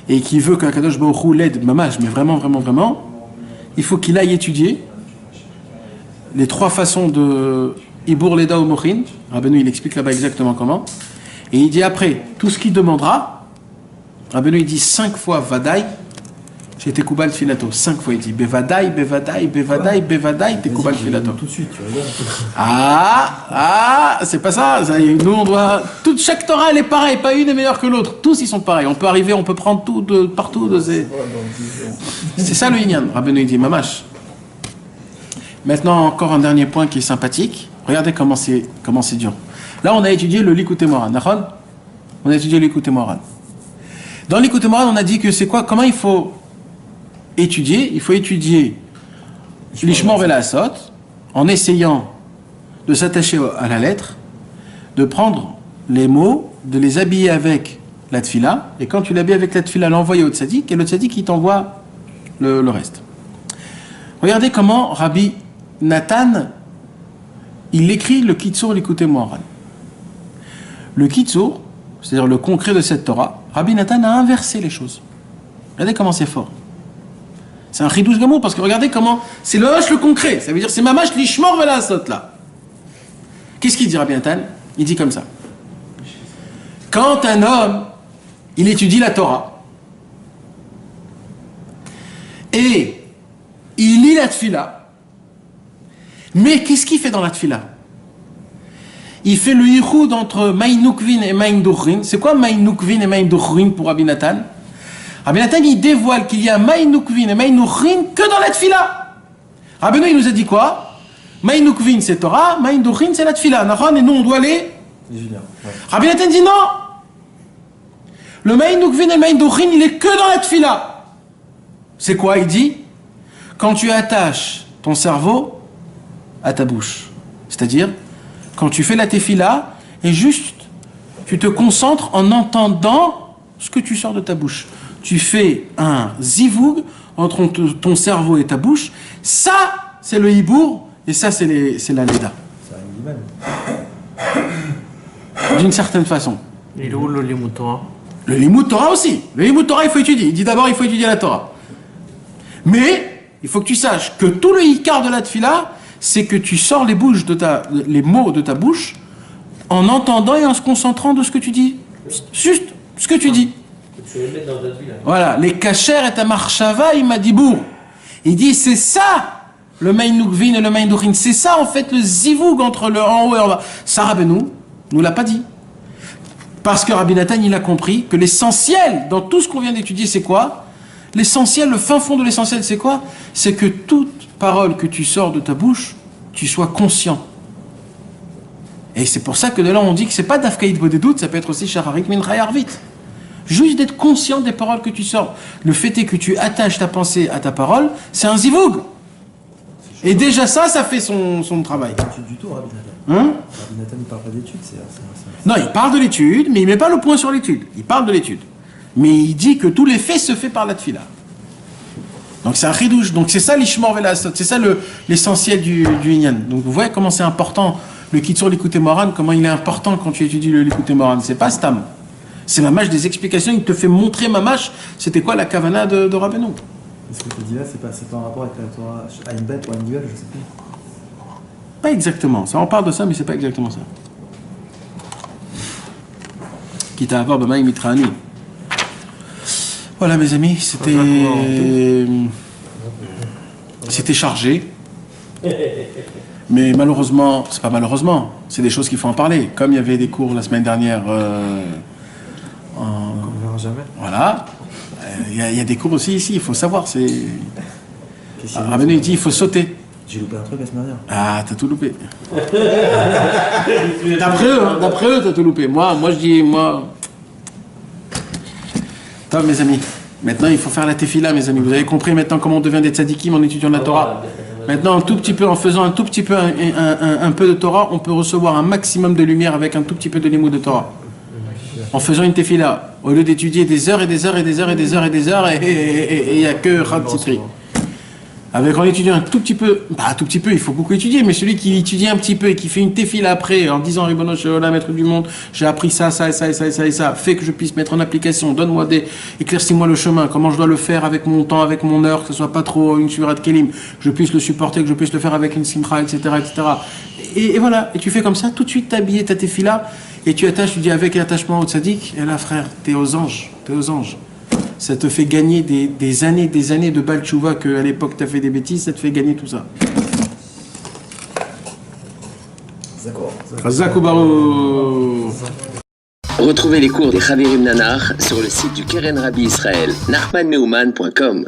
et qu'il veut qu'Akadosh Baruch Hu l'aide, mamash, mais vraiment, vraiment, vraiment, il faut qu'il aille étudier les trois façons de Ibour, Leda ou Mochin. Rabbeinu il explique là-bas exactement comment. Et il dit après, tout ce qu'il demandera, Rabbeinu il dit 5 fois Vadaï, j'ai été Koubal Filato. 5 fois il dit Bevadaï, Bevadaï, Bevadaï, Bevadaï, t'es Koubal Filato. Tout de suite, tu rigoles. C'est pas ça. Nous on doit. Chaque Torah elle est pareille, pas une est meilleure que l'autre. Tous ils sont pareils. On peut arriver, on peut prendre tout de partout. C'est ça le Inyan. Rabbeinu il dit Mamash. Maintenant encore un dernier point qui est sympathique. Regardez comment c'est dur. Là on a étudié le Likutei Moharan. On a étudié le Likutei Moharan. Dans le Likutei Moharan on a dit que c'est quoi? Comment il faut étudier? Il faut étudier l'Ishmor Velasot en essayant de s'attacher à la lettre, de prendre les mots, de les habiller avec la tfila, et quand tu l'habilles avec la tfila, l'envoyer au tzaddik, et le tzaddik il t'envoie le reste. Regardez comment Rabbi Nathan il écrit le Kitzur Likutei Moharan. Le Kitzur, c'est-à-dire le concret de cette Torah, Rabbi Nathan a inversé les choses. Regardez comment c'est fort. C'est un chidouche gamour parce que regardez comment c'est le concret. Ça veut dire c'est mamash l'ishmor velasot là. Qu'est-ce qu'il dit Rabbi Nathan? Il dit comme ça. Quand un homme il étudie la Torah et il lit la tfila, mais qu'est-ce qu'il fait dans la tfila? Il fait le yichud entre Maïn Nukvin et Maïn Duchrin. C'est quoi Maïn Nukvin et Maïn Duchrin pour Rabbi Nathan? Rabbi Nathan, il dévoile qu'il y a Maïn Nukvin et Maïn Nuchin que dans la Tfila. Rabbeinu, il nous a dit quoi? Maïn Nukvin, c'est Torah, Maïn Nuchin, c'est la Tfila. Et nous, on doit les... Rabbi Nathan dit non. Le Maïn Nukvin et le Maïn Nuchin, il est que dans la Tfila. C'est quoi? Il dit, quand tu attaches ton cerveau à ta bouche. C'est-à-dire, quand tu fais la Tefila, et juste, tu te concentres en entendant ce que tu sors de ta bouche. Tu fais un zivoug entre ton cerveau et ta bouche. Ça, c'est le hibour, et ça, c'est la leda. D'une certaine façon. Il est où le Limud Torah? Le Limud Torah aussi. Le Limud Torah, il faut étudier. Il dit d'abord, il faut étudier la Torah. Mais, il faut que tu saches que tout le hikar de la tefila, c'est que tu sors les mots de ta bouche en entendant et en se concentrant de ce que tu dis. Juste ce que tu dis. Tu les mets dans ta tefila. Voilà, les kacher et ta marshava, il m'a dit bourg. Il dit, c'est ça, le maïn nukvin et le maïn duchin. C'est ça, en fait, le zivoug entre le en haut et en bas. Ça, Rabbeinu nous l'a pas dit. Parce que Rabbi Nathan, il a compris que l'essentiel, dans tout ce qu'on vient d'étudier, c'est quoi? L'essentiel, le fin fond de l'essentiel, c'est quoi? C'est que toute parole que tu sors de ta bouche, tu sois conscient. Et c'est pour ça que de là, on dit que c'est pas d'afkaïd bodédout, ça peut être aussi shararik min chayarvit. Juste d'être conscient des paroles que tu sors. Le fait est que tu attaches ta pensée à ta parole, c'est un zivoug. Et déjà ça fait son travail. L'étude du tout, Rabbi Nathan. Hein? Rabbi Nathan, il parle pas d'études, Non, il parle de l'étude, mais il met pas le point sur l'étude. Il parle de l'étude. Mais il dit que tous les faits se fait par la tfila. Donc c'est un chidouche. Donc c'est ça l'ishmor velasot. C'est ça l'essentiel du inyan. Donc vous voyez comment c'est important le kitsur l'écouté moran, comment il est important quand tu étudies le l'écouté moran. C'est pas stam. C'est mamash des explications. Il te fait montrer mamash. C'était quoi la kavana de Rabbeinu. Ce que tu dis là, c'est pas en rapport avec la Torah à une bête ou à une duel, je sais plus. Pas exactement. Ça, on parle de ça, mais c'est pas exactement ça. Quitte à avoir b'maï mitrani. Voilà, mes amis, c'était chargé. Mais malheureusement, c'est pas malheureusement, c'est des choses qu'il faut en parler. Comme il y avait des cours la semaine dernière On verra jamais. Voilà. Il y a des cours aussi ici, il faut savoir. Rabbeinu, il dit il faut sauter. J'ai loupé un truc la semaine dernière. Ah, t'as tout loupé. D'après eux, t'as tout loupé. Moi, je dis, Top, mes amis. Maintenant, il faut faire la tefila, mes amis. Vous avez compris maintenant comment on devient des tzadikim en étudiant la Torah. Maintenant, un tout petit peu, en faisant un tout petit peu, un peu de Torah, on peut recevoir un maximum de lumière avec un tout petit peu de limoud de Torah. En faisant une tefila, au lieu d'étudier des heures et des heures et des heures et des heures et des heures, et il n'y a que Chad Tzitri. Avec en étudiant un tout petit peu, un tout petit peu, il faut beaucoup étudier, mais celui qui étudie un petit peu et qui fait une tefila après, en disant Ribono Sheolam, maître du monde, j'ai appris ça, ça et ça et ça et ça et ça, fait que je puisse mettre en application, donne-moi éclaircis-moi le chemin, comment je dois le faire avec mon temps, avec mon heure, que ce soit pas trop une surat kelim, que je puisse le supporter, que je puisse le faire avec une simcha, etc., etc. Et voilà, et tu fais comme ça, tout de suite t'habiller ta tefila, et tu attaches, tu dis avec attachement au tzaddik, et là frère, t'es aux anges. Ça te fait gagner des années de Baal Tchouva qu'à l'époque tu as fait des bêtises, ça te fait gagner tout ça. Zakou Barou. Retrouvez les cours des Chavirim Nanar sur le site du Keren Rabbi Israël, nachmanneumann.com.